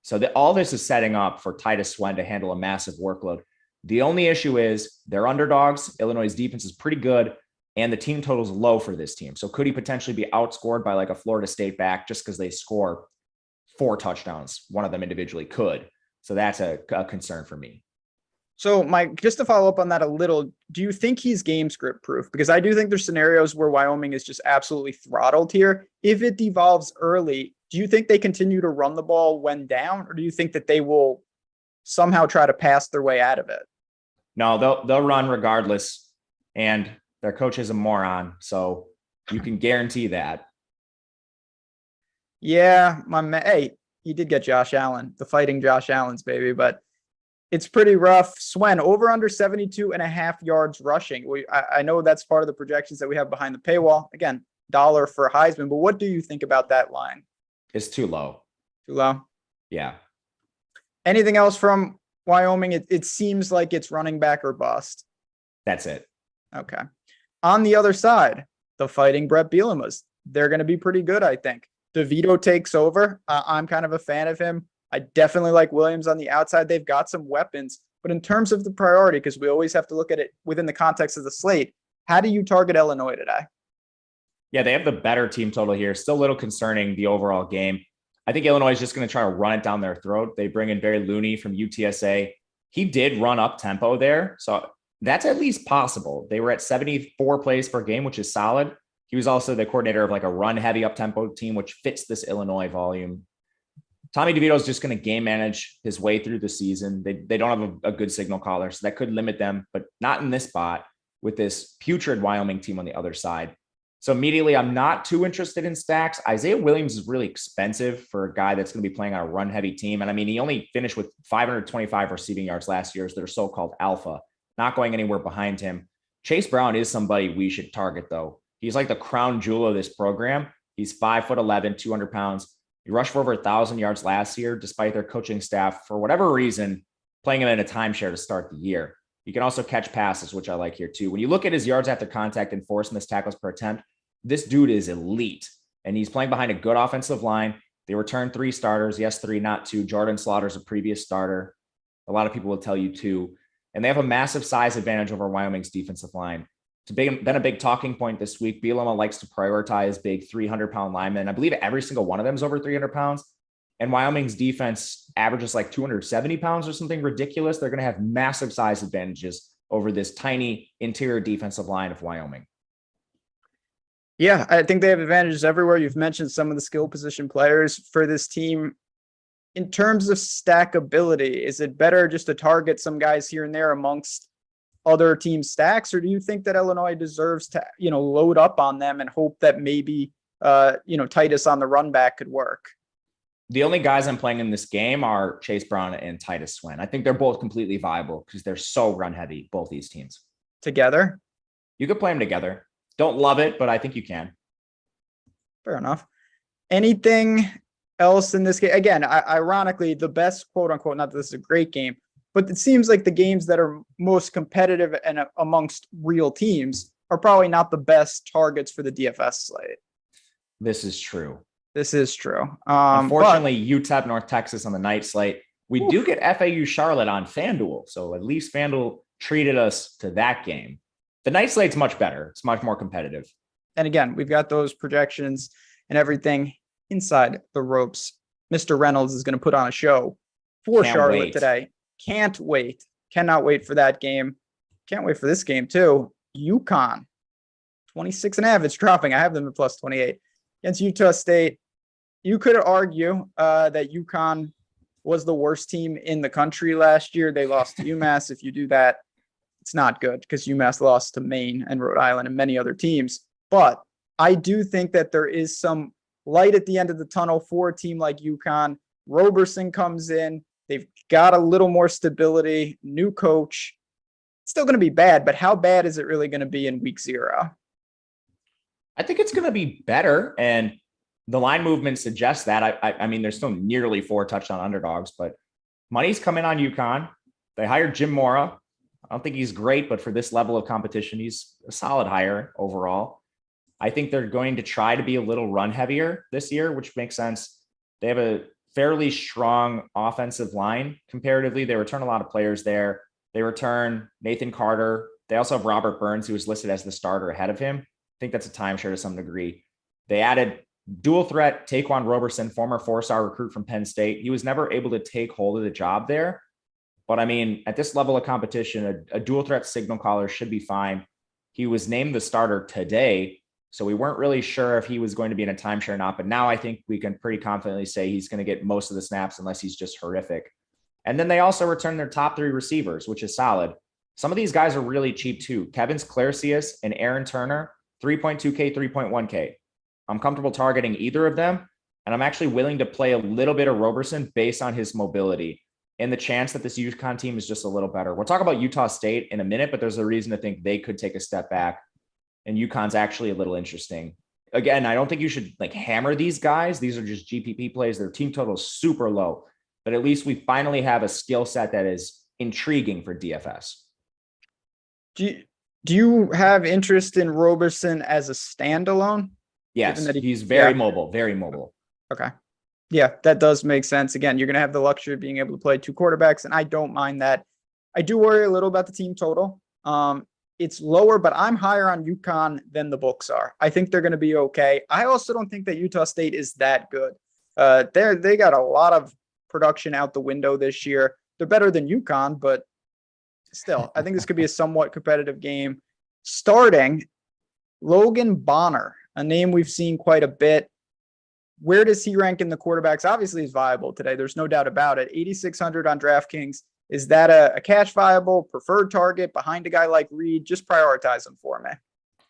So all this is setting up for Titus Swen to handle a massive workload. The only issue is they're underdogs. Illinois' defense is pretty good, and the team total is low for this team. So could he potentially be outscored by a Florida State back just because they score 4 touchdowns? One of them individually could. So that's a concern for me. So, Mike, just to follow up on that a little, do you think he's game script proof? Because I do think there's scenarios where Wyoming is just absolutely throttled here. If it devolves early, do you think they continue to run the ball when down, or do you think that they will somehow try to pass their way out of it? No, they'll run regardless, and their coach is a moron, so you can guarantee that. Yeah, my man. Hey, you did get Josh Allen, the fighting Josh Allen's baby, but it's pretty rough. Swen, over under 72.5 yards rushing. I know that's part of the projections that we have behind the paywall. Again, dollar for Heisman, but what do you think about that line? It's too low. Too low? Yeah. Anything else from Wyoming? It seems like it's running back or bust. That's it. Okay. On the other side, the fighting Brett Bielema's. They're going to be pretty good, I think. DeVito takes over. I'm kind of a fan of him. I definitely like Williams on the outside. They've got some weapons, but in terms of the priority, because we always have to look at it within the context of the slate, how do you target Illinois today? Yeah, they have the better team total here. Still a little concerning, the overall game. I think Illinois is just going to try to run it down their throat. They bring in Barry Looney from UTSA. He did run up tempo there, so that's at least possible. They were at 74 plays per game, which is solid. He was also the coordinator of like a run-heavy up-tempo team, which fits this Illinois volume. Tommy DeVito is just going to game manage his way through the season. They don't have a good signal caller, so that could limit them, but not in this spot with this putrid Wyoming team on the other side. So immediately, I'm not too interested in stacks. Isaiah Williams is really expensive for a guy that's going to be playing on a run-heavy team. And I mean, he only finished with 525 receiving yards last year as their so-called alpha, not going anywhere behind him. Chase Brown is somebody we should target, though. He's like the crown jewel of this program. He's 5'11", 200 pounds. He rushed for over 1,000 yards last year, despite their coaching staff, for whatever reason, playing him in a timeshare to start the year. He can also catch passes, which I like here too. When you look at his yards after contact and force missed tackles per attempt, this dude is elite, and he's playing behind a good offensive line. They returned 3 starters. Yes, 3, not 2. Jordan Slaughter's a previous starter. A lot of people will tell you 2. And they have a massive size advantage over Wyoming's defensive line. It's been a big talking point this week. Bielema likes to prioritize big 300-pound linemen. I believe every single one of them is over 300 pounds. And Wyoming's defense averages like 270 pounds or something ridiculous. They're going to have massive size advantages over this tiny interior defensive line of Wyoming. Yeah, I think they have advantages everywhere. You've mentioned some of the skill position players for this team. In terms of stackability, is it better just to target some guys here and there amongst other team stacks, or do you think that Illinois deserves to, load up on them and hope that maybe, Titus on the run back could work? The only guys I'm playing in this game are Chase Brown and Titus Swen. I think they're both completely viable because they're so run heavy, both these teams. Together? You could play them together. Don't love it, but I think you can. Fair enough. Anything else in this game? Again, ironically, the best quote unquote, not that this is a great game, but it seems like the games that are most competitive and amongst real teams are probably not the best targets for the DFS slate. This is true. This is true. Unfortunately, UTEP North Texas on the night slate. We do get FAU Charlotte on FanDuel, so at least FanDuel treated us to that game. The night slate's much better. It's much more competitive. And again, we've got those projections and everything inside the ropes. Mr. Reynolds is going to put on a show for Charlotte today. Can't wait. Cannot wait for that game. Can't wait for this game too. UConn, 26.5. It's dropping. I have them at plus 28 against Utah State. You could argue that UConn was the worst team in the country last year. They lost to UMass. If you do that, it's not good because UMass lost to Maine and Rhode Island and many other teams. But I do think that there is some light at the end of the tunnel for a team like UConn. Roberson comes in. They've got a little more stability, new coach. It's still going to be bad, but how bad is it really going to be in week 0? I think it's going to be better, and the line movement suggests that. I mean, there's still nearly 4 touchdown underdogs, but money's coming on UConn. They hired Jim Mora. I don't think he's great, but for this level of competition, he's a solid hire overall. I think they're going to try to be a little run heavier this year, which makes sense. They have a fairly strong offensive line comparatively. They return a lot of players there. They return Nathan Carter. They also have Robert Burns, who was listed as the starter ahead of him. I think that's a timeshare to some degree. They added dual threat Taquan Roberson, former 4-star recruit from Penn State. He was never able to take hold of the job there. But I mean, at this level of competition, a dual threat signal caller should be fine. He was named the starter today. So we weren't really sure if he was going to be in a timeshare or not. But now I think we can pretty confidently say he's going to get most of the snaps unless he's just horrific. And then they also returned their top 3 receivers, which is solid. Some of these guys are really cheap too. Kevin's Claricius and Aaron Turner, 3.2K, 3.1K. I'm comfortable targeting either of them. And I'm actually willing to play a little bit of Roberson based on his mobility and the chance that this UConn team is just a little better. We'll talk about Utah State in a minute, but there's a reason to think they could take a step back. And UConn's actually a little interesting. Again, I don't think you should like hammer these guys. These are just GPP plays. Their team total is super low, but at least we finally have a skill set that is intriguing for DFS. Do you have interest in Roberson as a standalone? Yes, he's very mobile, very mobile. Okay. Yeah, that does make sense. Again, you're going to have the luxury of being able to play 2 quarterbacks, and I don't mind that. I do worry a little about the team total. It's lower, but I'm higher on UConn than the books are. I think they're going to be okay. I also don't think that Utah State is that good. They got a lot of production out the window this year. They're better than UConn, but still, I think this could be a somewhat competitive game. Starting, Logan Bonner, a name we've seen quite a bit. Where does he rank in the quarterbacks? Obviously, he's viable today. There's no doubt about it. 8,600 on DraftKings. Is that a cash viable, preferred target behind a guy like Reed? Just prioritize him for me.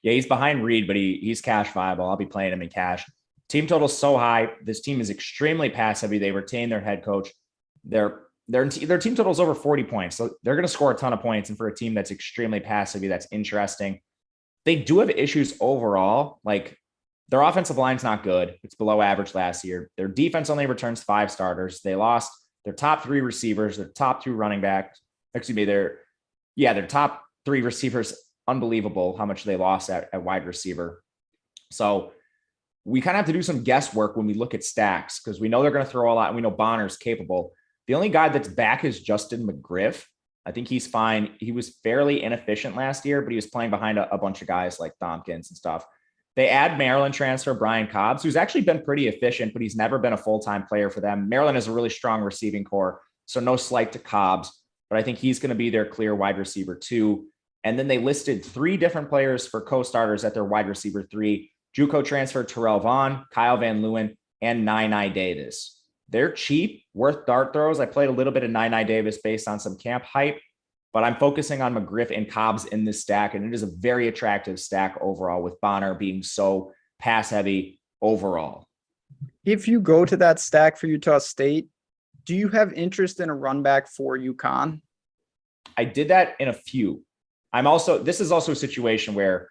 Yeah, he's behind Reed, but he's cash viable. I'll be playing him in cash. Team total's so high. This team is extremely pass heavy. They retain their head coach. Their team total is over 40 points. So they're going to score a ton of points. And for a team that's extremely pass heavy, that's interesting. They do have issues overall. Like their offensive line's not good. It's below average last year. Their defense only returns 5 starters. They lost their top 3 receivers, their top 2 running backs. Their top 3 receivers. Unbelievable how much they lost at wide receiver. So we kind of have to do some guesswork when we look at stacks because we know they're going to throw a lot and we know Bonner's capable. The only guy that's back is Justin McGriff. I think he's fine. He was fairly inefficient last year, but he was playing behind a bunch of guys like Tompkins and stuff. They add Maryland transfer Brian Cobbs, who's actually been pretty efficient, but he's never been a full-time player for them. Maryland has a really strong receiving core, so no slight to Cobbs, but I think he's going to be their clear wide receiver 2. And then they listed 3 different players for co-starters at their wide receiver 3. JUCO transfer Terrell Vaughn, Kyle Van Leeuwen, and Nine Davis. They're cheap, worth dart throws. I played a little bit of Nine Davis based on some camp hype, but I'm focusing on McGriff and Cobbs in this stack, and it is a very attractive stack overall with Bonner being so pass heavy overall. If you go to that stack for Utah State, do you have interest in a run back for UConn? I did that in a few. This is also a situation where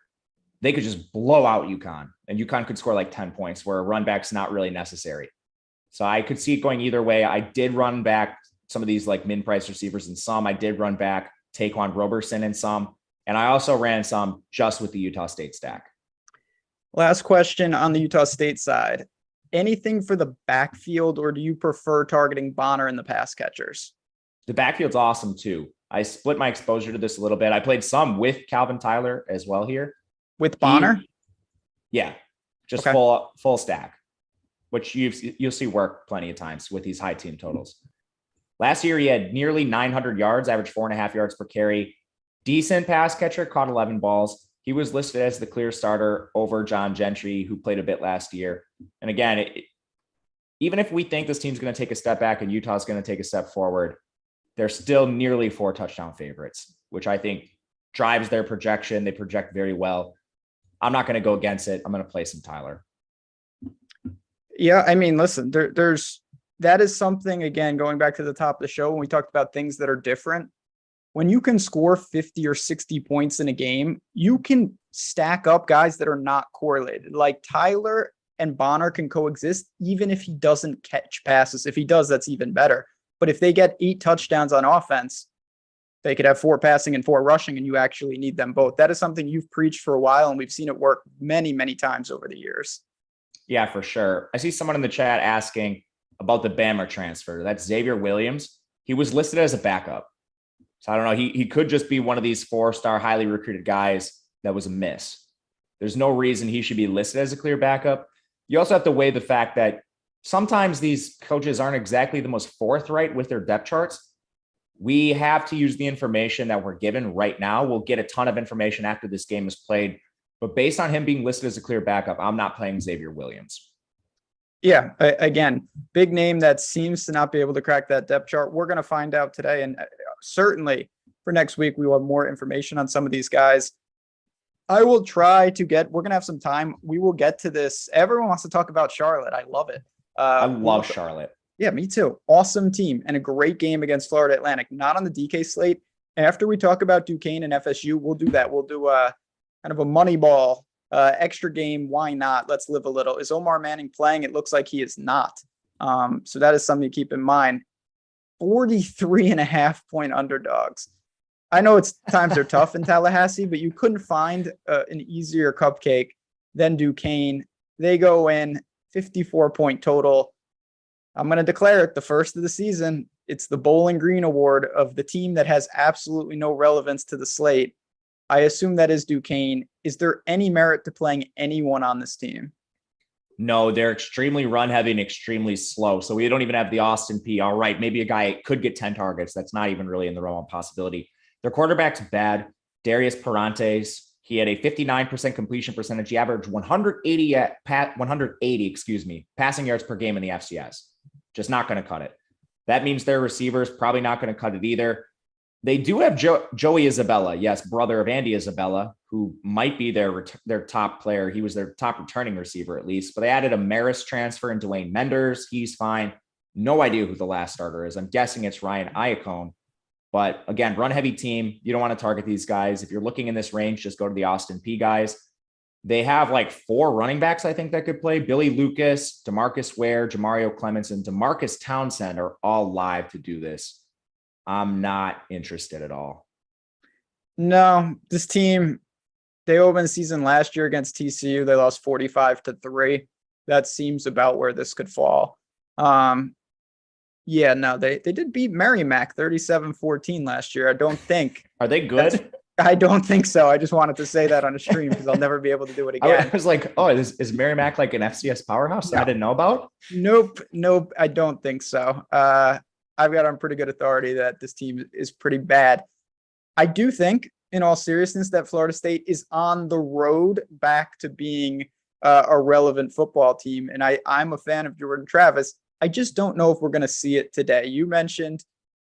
they could just blow out UConn and UConn could score like 10 points where a run back's not really necessary. So I could see it going either way. I did run back some of these like min price receivers in some. I did run back Taquan Roberson in some. And I also ran some just with the Utah State stack. Last question on the Utah State side. Anything for the backfield, or do you prefer targeting Bonner in the pass catchers? The backfield's awesome too. I split my exposure to this a little bit. I played some with Calvin Tyler as well here. With Bonner? Just okay. Full stack, which you'll see work plenty of times with these high team totals. Last year, he had nearly 900 yards, average 4.5 yards per carry. Decent pass catcher, caught 11 balls. He was listed as the clear starter over John Gentry, who played a bit last year. And again, even if we think this team's going to take a step back and Utah's going to take a step forward, they're still nearly 4 touchdown favorites, which I think drives their projection. They project very well. I'm not going to go against it. I'm going to play some Tyler. Yeah, I mean, listen, that is something, again, going back to the top of the show when we talked about things that are different. When you can score 50 or 60 points in a game, you can stack up guys that are not correlated. Like Tyler and Bonner can coexist even if he doesn't catch passes. If he does, that's even better. But if they get 8 touchdowns on offense, they could have 4 passing and 4 rushing, and you actually need them both. That is something you've preached for a while, and we've seen it work many, many times over the years. Yeah, for sure. I see someone in the chat asking about the Bama transfer. That's Xavier Williams. He was listed as a backup. So I don't know. He could just be one of these 4-star highly recruited guys that was a miss. There's no reason he should be listed as a clear backup. You also have to weigh the fact that sometimes these coaches aren't exactly the most forthright with their depth charts. We have to use the information that we're given right now. We'll get a ton of information after this game is played. But based on him being listed as a clear backup, I'm not playing Xavier Williams. Yeah, again, big name that seems to not be able to crack that depth chart. We're going to find out today. And certainly for next week, we will have more information on some of these guys. I will try to we're going to have some time. We will get to this. Everyone wants to talk about Charlotte. I love it. I love Charlotte. Yeah, me too. Awesome team and a great game against Florida Atlantic. Not on the DK slate. After we talk about Duquesne and FSU, we'll do that. We'll do kind of a money ball extra game. Why not? Let's live a little. Is Omar Manning playing? It looks like he is not. So that is something to keep in mind. 43.5 point underdogs. I know times are tough in Tallahassee, but you couldn't find an easier cupcake than Duquesne. They go in 54 point total. I'm going to declare it the first of the season. It's the Bowling Green Award of the team that has absolutely no relevance to the slate. I assume that is Duquesne. Is there any merit to playing anyone on this team? No, they're extremely run heavy and extremely slow. So we don't even have the Austin Peay. All right, maybe a guy could get 10 targets. That's not even really in the realm of possibility. Their quarterback's bad. Darius Parantes, he had a 59% completion percentage. He averaged 180 passing yards per game in the FCS. Just not going to cut it. That means their receivers probably not going to cut it either. They do have Joey Isabella, yes, brother of Andy Isabella, who might be their top player. He was their top returning receiver at least. But they added a Marist transfer in Dwayne Menders. He's fine. No idea who the last starter is. I'm guessing it's Ryan Iacone. But again, run heavy team. You don't want to target these guys. If you're looking in this range, just go to the Austin Peay guys. They have like 4 running backs, I think, that could play. Billy Lucas, DeMarcus Ware, Jamario Clements, and DeMarcus Townsend are all live to do this. I'm not interested at all. No, this team, they opened the season last year against TCU. They lost 45-3. That seems about where this could fall. Yeah, no, they did beat Merrimack 37-14 last year. I don't think. Are they good? I don't think so. I just wanted to say that on a stream because I'll never be able to do it again. I was like, oh, is Merrimack like an FCS powerhouse that I didn't know about? Nope. I don't think so. I've got on pretty good authority that this team is pretty bad. I do think, in all seriousness, that Florida State is on the road back to being a relevant football team. And I'm a fan of Jordan Travis. I just don't know if we're going to see it today. You mentioned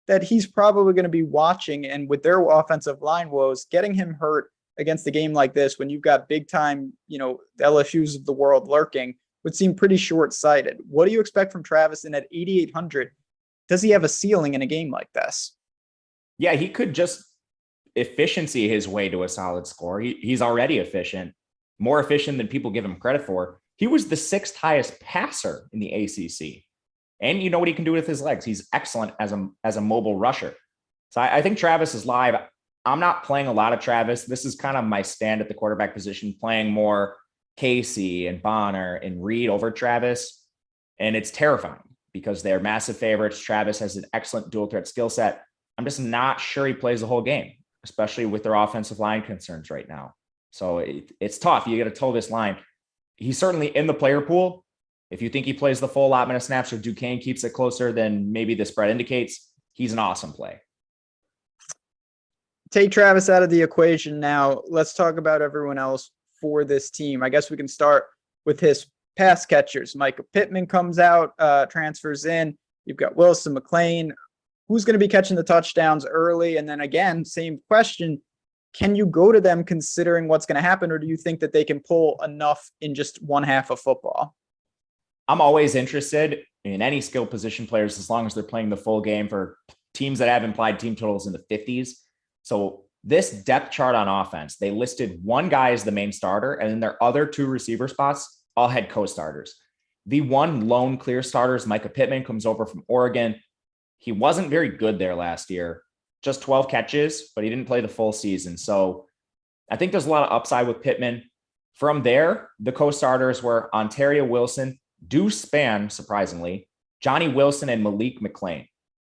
that he's probably going to be watching, and with their offensive line woes, getting him hurt against a game like this when you've got big time, the LSUs of the world lurking would seem pretty short-sighted. What do you expect from Travis? And at 8,800, does he have a ceiling in a game like this? Yeah, he could just efficiency his way to a solid score. He's already efficient, more efficient than people give him credit for. He was the 6th highest passer in the ACC. And you know what he can do with his legs. He's excellent as a mobile rusher. So I think Travis is live. I'm not playing a lot of Travis. This is kind of my stand at the quarterback position, playing more Casey and Bonner and Reed over Travis. And it's terrifying because they're massive favorites. Travis has an excellent dual threat skill set. I'm just not sure he plays the whole game, especially with their offensive line concerns right now. So it's tough. You got to toe this line. He's certainly in the player pool. If you think he plays the full allotment of snaps or Duquesne keeps it closer than maybe the spread indicates, he's an awesome play. Take Travis out of the equation now. Let's talk about everyone else for this team. I guess we can start with his pass catchers. Micah Pittman comes out, transfers in. You've got Wilson McLean. Who's going to be catching the touchdowns early? And then again, same question. Can you go to them considering what's going to happen, or do you think that they can pull enough in just one half of football? I'm always interested in any skill position players as long as they're playing the full game for teams that have implied team totals in the 50s. So this depth chart on offense, they listed one guy as the main starter, and then their other 2 receiver spots all had co-starters. The one lone clear starter is Micah Pittman, comes over from Oregon. He wasn't very good there last year, just 12 catches, but he didn't play the full season. So I think there's a lot of upside with Pittman. From there, the co-starters were Ontario Wilson, Deuce Spann, surprisingly, Johnny Wilson, and Malik McLean.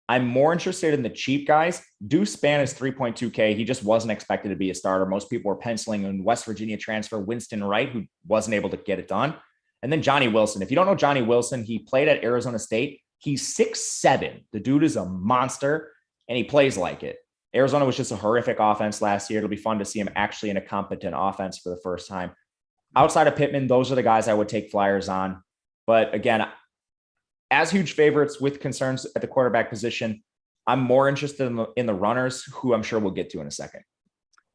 I'm more interested in the cheap guys. Deuce Spann is 3.2K. He just wasn't expected to be a starter. Most people were penciling in West Virginia transfer Winston Wright, who wasn't able to get it done. And then Johnny Wilson. If you don't know Johnny Wilson, he played at Arizona State. He's 6'7". The dude is a monster, and he plays like it. Arizona was just a horrific offense last year. It'll be fun to see him actually in a competent offense for the first time. Outside of Pittman, those are the guys I would take flyers on. But again, as huge favorites with concerns at the quarterback position, I'm more interested in the runners, who I'm sure we'll get to in a second.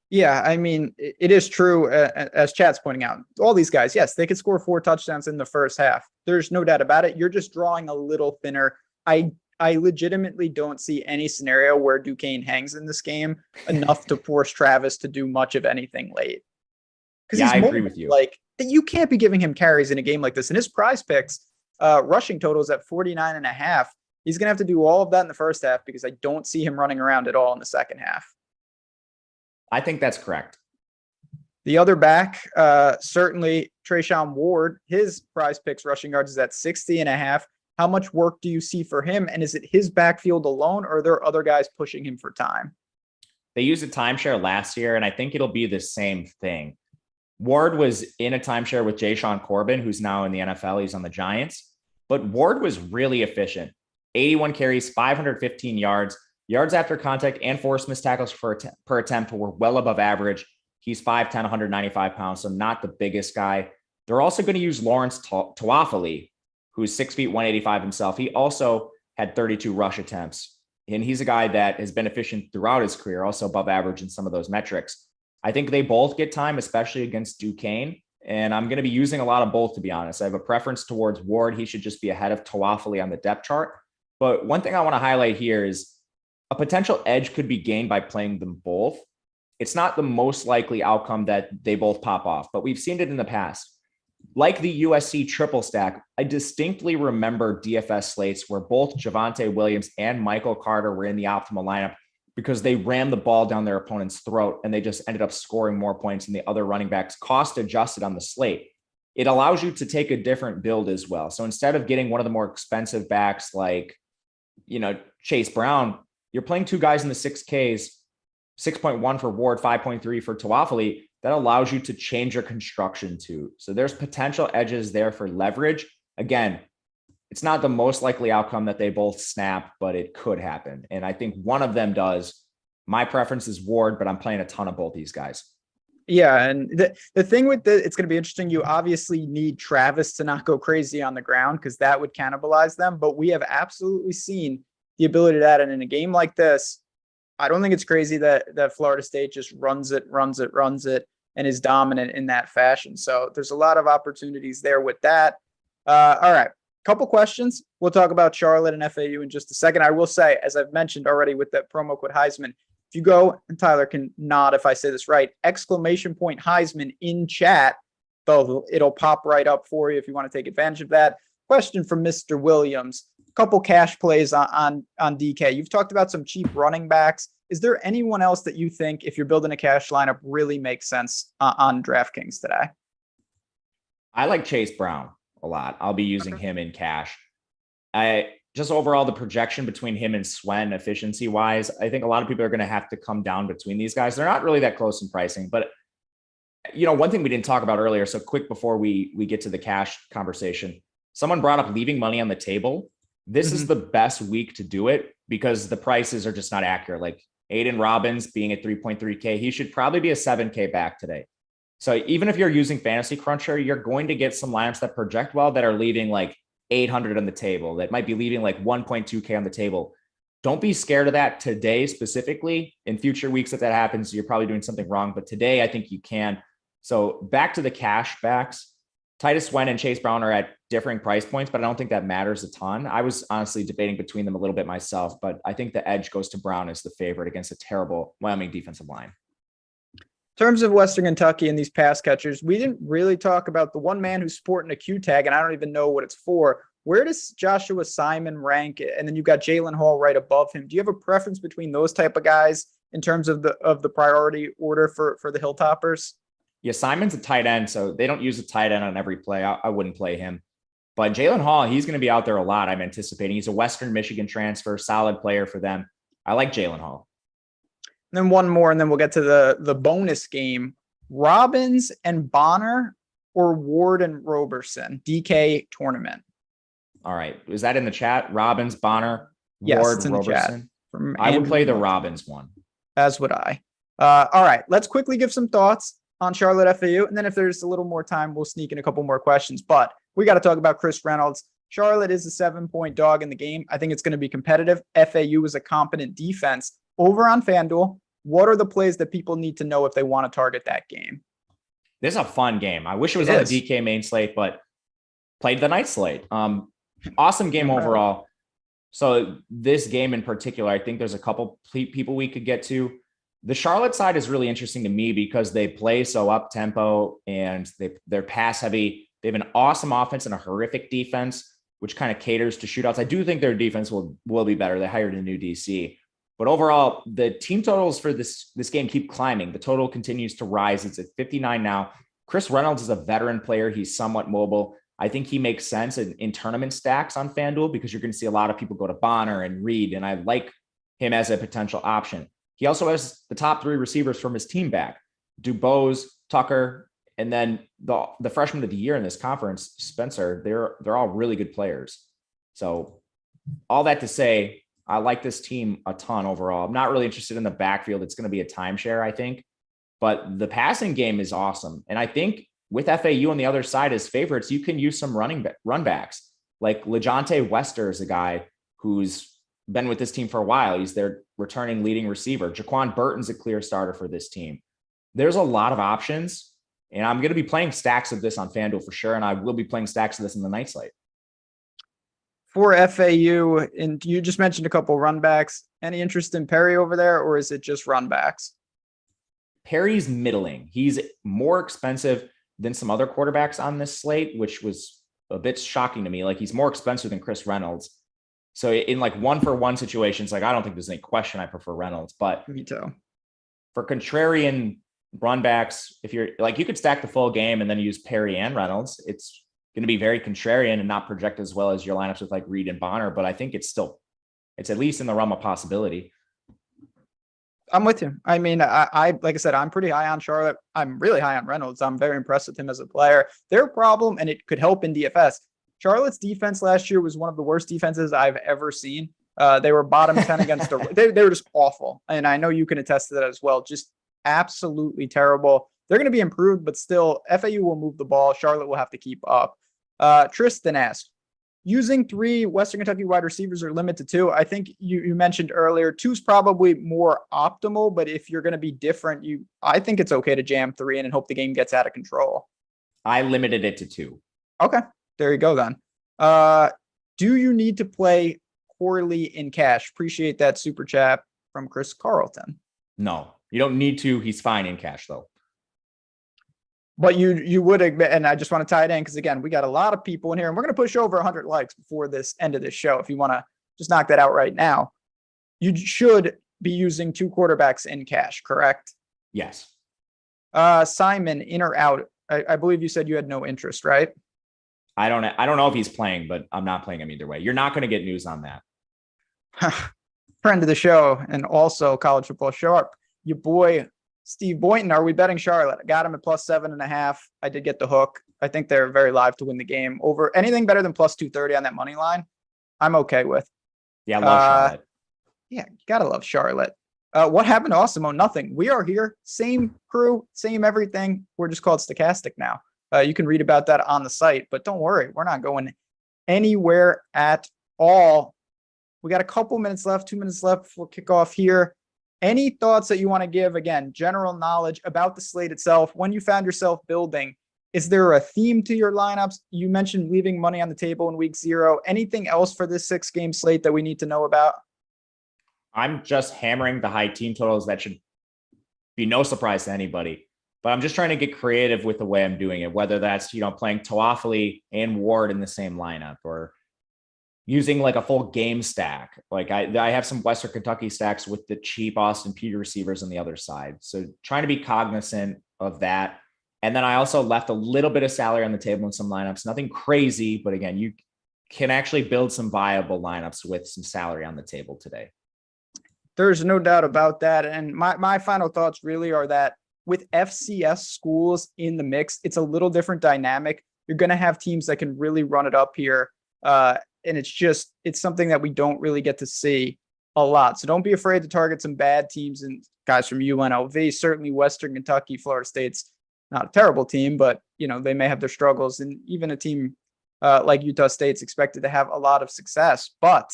Yeah, I mean, it is true, as Chat's pointing out. All these guys, yes, they could score 4 touchdowns in the first half. There's no doubt about it. You're just drawing a little thinner. I legitimately don't see any scenario where Duquesne hangs in this game enough to force Travis to do much of anything late. Yeah, I agree with you. Like, you can't be giving him carries in a game like this. And his prize picks, rushing totals at 49.5. He's going to have to do all of that in the first half because I don't see him running around at all in the second half. I think that's correct. The other back, certainly Treshaun Ward, his prize picks rushing yards is at 60.5. How much work do you see for him? And is it his backfield alone, or are there other guys pushing him for time? They used a timeshare last year, and I think it'll be the same thing. Ward was in a timeshare with Jashaun Corbin, who's now in the NFL. He's on the Giants. But Ward was really efficient. 81 carries, 515 yards. Yards after contact and forced missed tackles per attempt were well above average. He's 5'10", 195 pounds, so not the biggest guy. They're also going to use Lawrence Toafili, who's 6 feet, 185 himself. He also had 32 rush attempts, and he's a guy that has been efficient throughout his career, also above average in some of those metrics. I think they both get time, especially against Duquesne, and I'm going to be using a lot of both, to be honest. I have a preference towards Ward. He should just be ahead of Toafili on the depth chart. But one thing I want to highlight here is a potential edge could be gained by playing them both. It's not the most likely outcome that they both pop off, but we've seen it in the past. Like the USC triple stack, I distinctly remember DFS slates where both Javonte Williams and Michael Carter were in the optimal lineup because they rammed the ball down their opponent's throat and they just ended up scoring more points than the other running backs, cost adjusted on the slate. It allows you to take a different build as well. So instead of getting one of the more expensive backs like, Chase Brown, you're playing 2 guys in the 6Ks, 6.1 for Ward, 5.3 for Toafili. That allows you to change your construction too. So there's potential edges there for leverage. Again, it's not the most likely outcome that they both snap, but it could happen. And I think one of them does. My preference is Ward, but I'm playing a ton of both these guys. Yeah, and the thing with it's going to be interesting. You obviously need Travis to not go crazy on the ground because that would cannibalize them. But we have absolutely seen the ability to that. And in a game like this, I don't think it's crazy that Florida State just runs it, and is dominant in that fashion. So there's a lot of opportunities there with that. All right, couple questions. We'll talk about Charlotte and FAU in just a second. I will say, as I've mentioned already with that promo code Heisman, if you go, and Tyler can nod if I say this right, ! Heisman in chat, it'll pop right up for you if you want to take advantage of that. Question from Mr. Williams. Couple cash plays on DK. You've talked about some cheap running backs. Is there anyone else that you think, if you're building a cash lineup, really makes sense on DraftKings today? I like Chase Brown a lot. I'll be using him in cash. Just overall, the projection between him and Swen efficiency wise, I think a lot of people are going to have to come down between these guys. They're not really that close in pricing, but one thing we didn't talk about earlier. So quick before we get to the cash conversation, someone brought up leaving money on the table. This is the best week to do it because the prices are just not accurate. Like Aiden Robbins being at 3.3K, he should probably be a 7K back today. So even if you're using Fantasy Cruncher, you're going to get some lineups that project well that are leaving like 800 on the table, that might be leaving like 1.2K on the table. Don't be scared of that today specifically. In future weeks, if that happens, you're probably doing something wrong. But today, I think you can. So back to the cash backs. Titus Swen and Chase Brown are at differing price points, but I don't think that matters a ton. I was honestly debating between them a little bit myself, but I think the edge goes to Brown as the favorite against a terrible Wyoming defensive line. In terms of Western Kentucky and these pass catchers, we didn't really talk about the one man who's sporting a Q tag, and I don't even know what it's for. Where does Joshua Simon rank? And then you've got Jalen Hall right above him. Do you have a preference between those type of guys in terms of the priority order for the Hilltoppers? Yeah, Simon's a tight end, so they don't use a tight end on every play. I wouldn't play him. But Jalen Hall, he's going to be out there a lot, I'm anticipating. He's a Western Michigan transfer, solid player for them. I like Jalen Hall. And then one more, and then we'll get to the bonus game. Robbins and Bonner or Ward and Roberson, DK tournament. All right. Is that in the chat? Robbins, Bonner, yes, Ward, it's in Roberson? The chat. I would play the Robbins one. As would I. All right, let's quickly give some thoughts on Charlotte FAU. And then if there's a little more time, we'll sneak in a couple more questions. But we got to talk about Chris Reynolds. Charlotte is a 7-point dog in the game. I think it's going to be competitive. FAU is a competent defense. Over on FanDuel, what are the plays that people need to know if they want to target that game? This is a fun game. I wish it was on the DK main slate, but played the night slate. Awesome game overall. So this game in particular, I think there's a couple people we could get to. The Charlotte side is really interesting to me because they play so up tempo and they're pass heavy. They have an awesome offense and a horrific defense, which kind of caters to shootouts. I do think their defense will be better. They hired a new DC, but overall the team totals for this game keep climbing. The total continues to rise. It's at 59 now. Chris Reynolds is a veteran player. He's somewhat mobile. I think he makes sense in tournament stacks on FanDuel because you're going to see a lot of people go to Bonner and Reed, and I like him as a potential option. He also has the top 3 receivers from his team back: Dubose, Tucker, and then the freshman of the year in this conference, Spencer. They're all really good players. So all that to say, I like this team a ton overall. I'm not really interested in the backfield. It's going to be a timeshare, I think. But the passing game is awesome. And I think with FAU on the other side as favorites, you can use some run backs. Like LeJonte Wester is a guy who's been with this team for a while. He's their returning leading receiver. Jaquan Burton's a clear starter for this team. There's a lot of options. And I'm going to be playing stacks of this on FanDuel for sure. And I will be playing stacks of this in the night slate. For FAU, and you just mentioned a couple run backs. Any interest in Peay over there, or is it just run backs? Peay's middling. He's more expensive than some other quarterbacks on this slate, which was a bit shocking to me. Like, he's more expensive than Chris Reynolds. So in like 1-for-1 situations, like, I don't think there's any question I prefer Reynolds, but me too. For contrarian run backs, if you're like, you could stack the full game and then use Peay and Reynolds. It's going to be very contrarian and not project as well as your lineups with like Reed and Bonner, but I think it's at least in the realm of possibility. I'm with you. I mean, I like I said, I'm pretty high on Charlotte. I'm really high on Reynolds. I'm very impressed with him as a player. Their problem, and it could help in DFS, Charlotte's defense last year was one of the worst defenses I've ever seen. They were bottom 10 against they were just awful. And I know you can attest to that as well. Just absolutely terrible. They're going to be improved, but still FAU will move the ball. Charlotte will have to keep up. Tristan asked, using 3 Western Kentucky wide receivers or limit to 2. I think you mentioned earlier, 2's probably more optimal, but if you're going to be different, I think it's okay to jam 3 in and hope the game gets out of control. I limited it to 2. Okay, there you go then. Do you need to play poorly in cash? Appreciate that super chat from Chris Carlton. No, you don't need to. He's fine in cash though. But you would admit, and I just want to tie it in because, again, we got a lot of people in here, and we're going to push over 100 likes before this end of this show. If you want to just knock that out right now, you should be using 2 quarterbacks in cash, correct? Yes. Simon, in or out? I believe you said you had no interest, right? I don't know if he's playing, but I'm not playing him either way. You're not going to get news on that. Friend of the show and also college football sharp, your boy Steve Boynton. Are we betting Charlotte? I got him at +7.5. I did get the hook. I think they're very live to win the game. Over anything better than +230 on that money line, I'm okay with. Yeah, I love Charlotte. Yeah, you gotta love Charlotte. What happened to Awesemo? Nothing. We are here. Same crew, same everything. We're just called Stokastic now. You can read about that on the site, but don't worry. We're not going anywhere at all. We got a couple minutes left, 2 minutes left before kickoff here. Any thoughts that you want to give? Again, general knowledge about the slate itself. When you found yourself building, is there a theme to your lineups? You mentioned leaving money on the table in week 0. Anything else for this 6-game slate that we need to know about? I'm just hammering the high team totals. That should be no surprise to anybody. But I'm just trying to get creative with the way I'm doing it, whether that's, playing Toafili and Ward in the same lineup, or using like a full game stack. Like I have some Western Kentucky stacks with the cheap Austin Peay receivers on the other side. So trying to be cognizant of that. And then I also left a little bit of salary on the table in some lineups, nothing crazy, but again, you can actually build some viable lineups with some salary on the table today. There's no doubt about that. And my final thoughts really are that with FCS schools in the mix, it's a little different dynamic. You're going to have teams that can really run it up here. And it's something that we don't really get to see a lot. So don't be afraid to target some bad teams and guys from UNLV. Certainly Western Kentucky, Florida State's not a terrible team, but they may have their struggles. And even a team like Utah State's expected to have a lot of success. But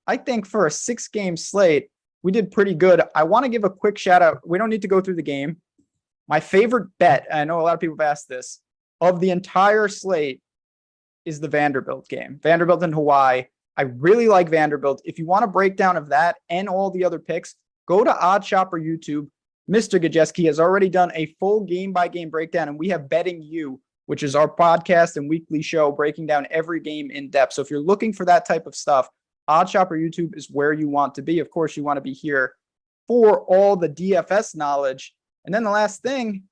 I think for a 6-game slate, we did pretty good. I want to give a quick shout out. We don't need to go through the game. My favorite bet, I know a lot of people have asked this, of the entire slate is the Vanderbilt game. Vanderbilt and Hawaii. I really like Vanderbilt. If you want a breakdown of that and all the other picks, go to OddsShopper YouTube. Mr. Gajewski has already done a full game-by-game breakdown, and we have Betting You, which is our podcast and weekly show breaking down every game in depth. So if you're looking for that type of stuff, OddsShopper YouTube is where you want to be. Of course, you want to be here for all the DFS knowledge. And then the last thing,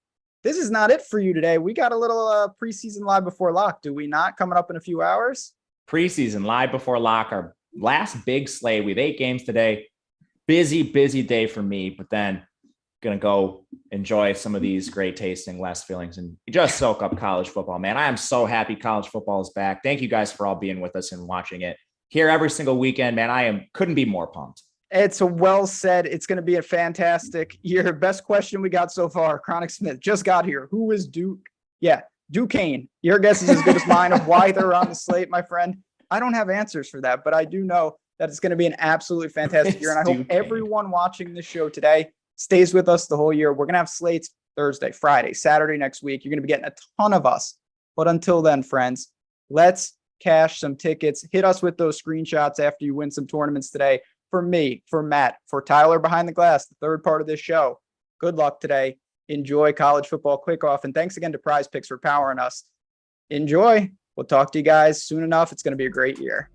this is not it for you today. We got a little preseason live before lock, do we not? Coming up in a few hours. Preseason live before lock, our last big slate. We have 8 games today. Busy day for me, but then going to go enjoy some of these great tasting West feelings and just soak up college football, man. I am so happy college football is back. Thank you guys for all being with us and watching it here every single weekend, man. Couldn't be more pumped. It's a well said. It's going to be a fantastic year. Best question we got so far. Chronic Smith just got here. Who is Duke? Yeah, Duquesne. Your guess is as good as mine of why they're on the slate, my friend. I don't have answers for that, but I do know that it's going to be an absolutely fantastic year. And I hope everyone watching this show today stays with us the whole year. We're going to have slates Thursday, Friday, Saturday next week. You're going to be getting a ton of us. But until then, friends, let's cash some tickets. Hit us with those screenshots after you win some tournaments today. For me, for Matt, for Tyler behind the glass, the third part of this show. Good luck today. Enjoy college football kickoff. And thanks again to PrizePicks for powering us. Enjoy. We'll talk to you guys soon enough. It's going to be a great year.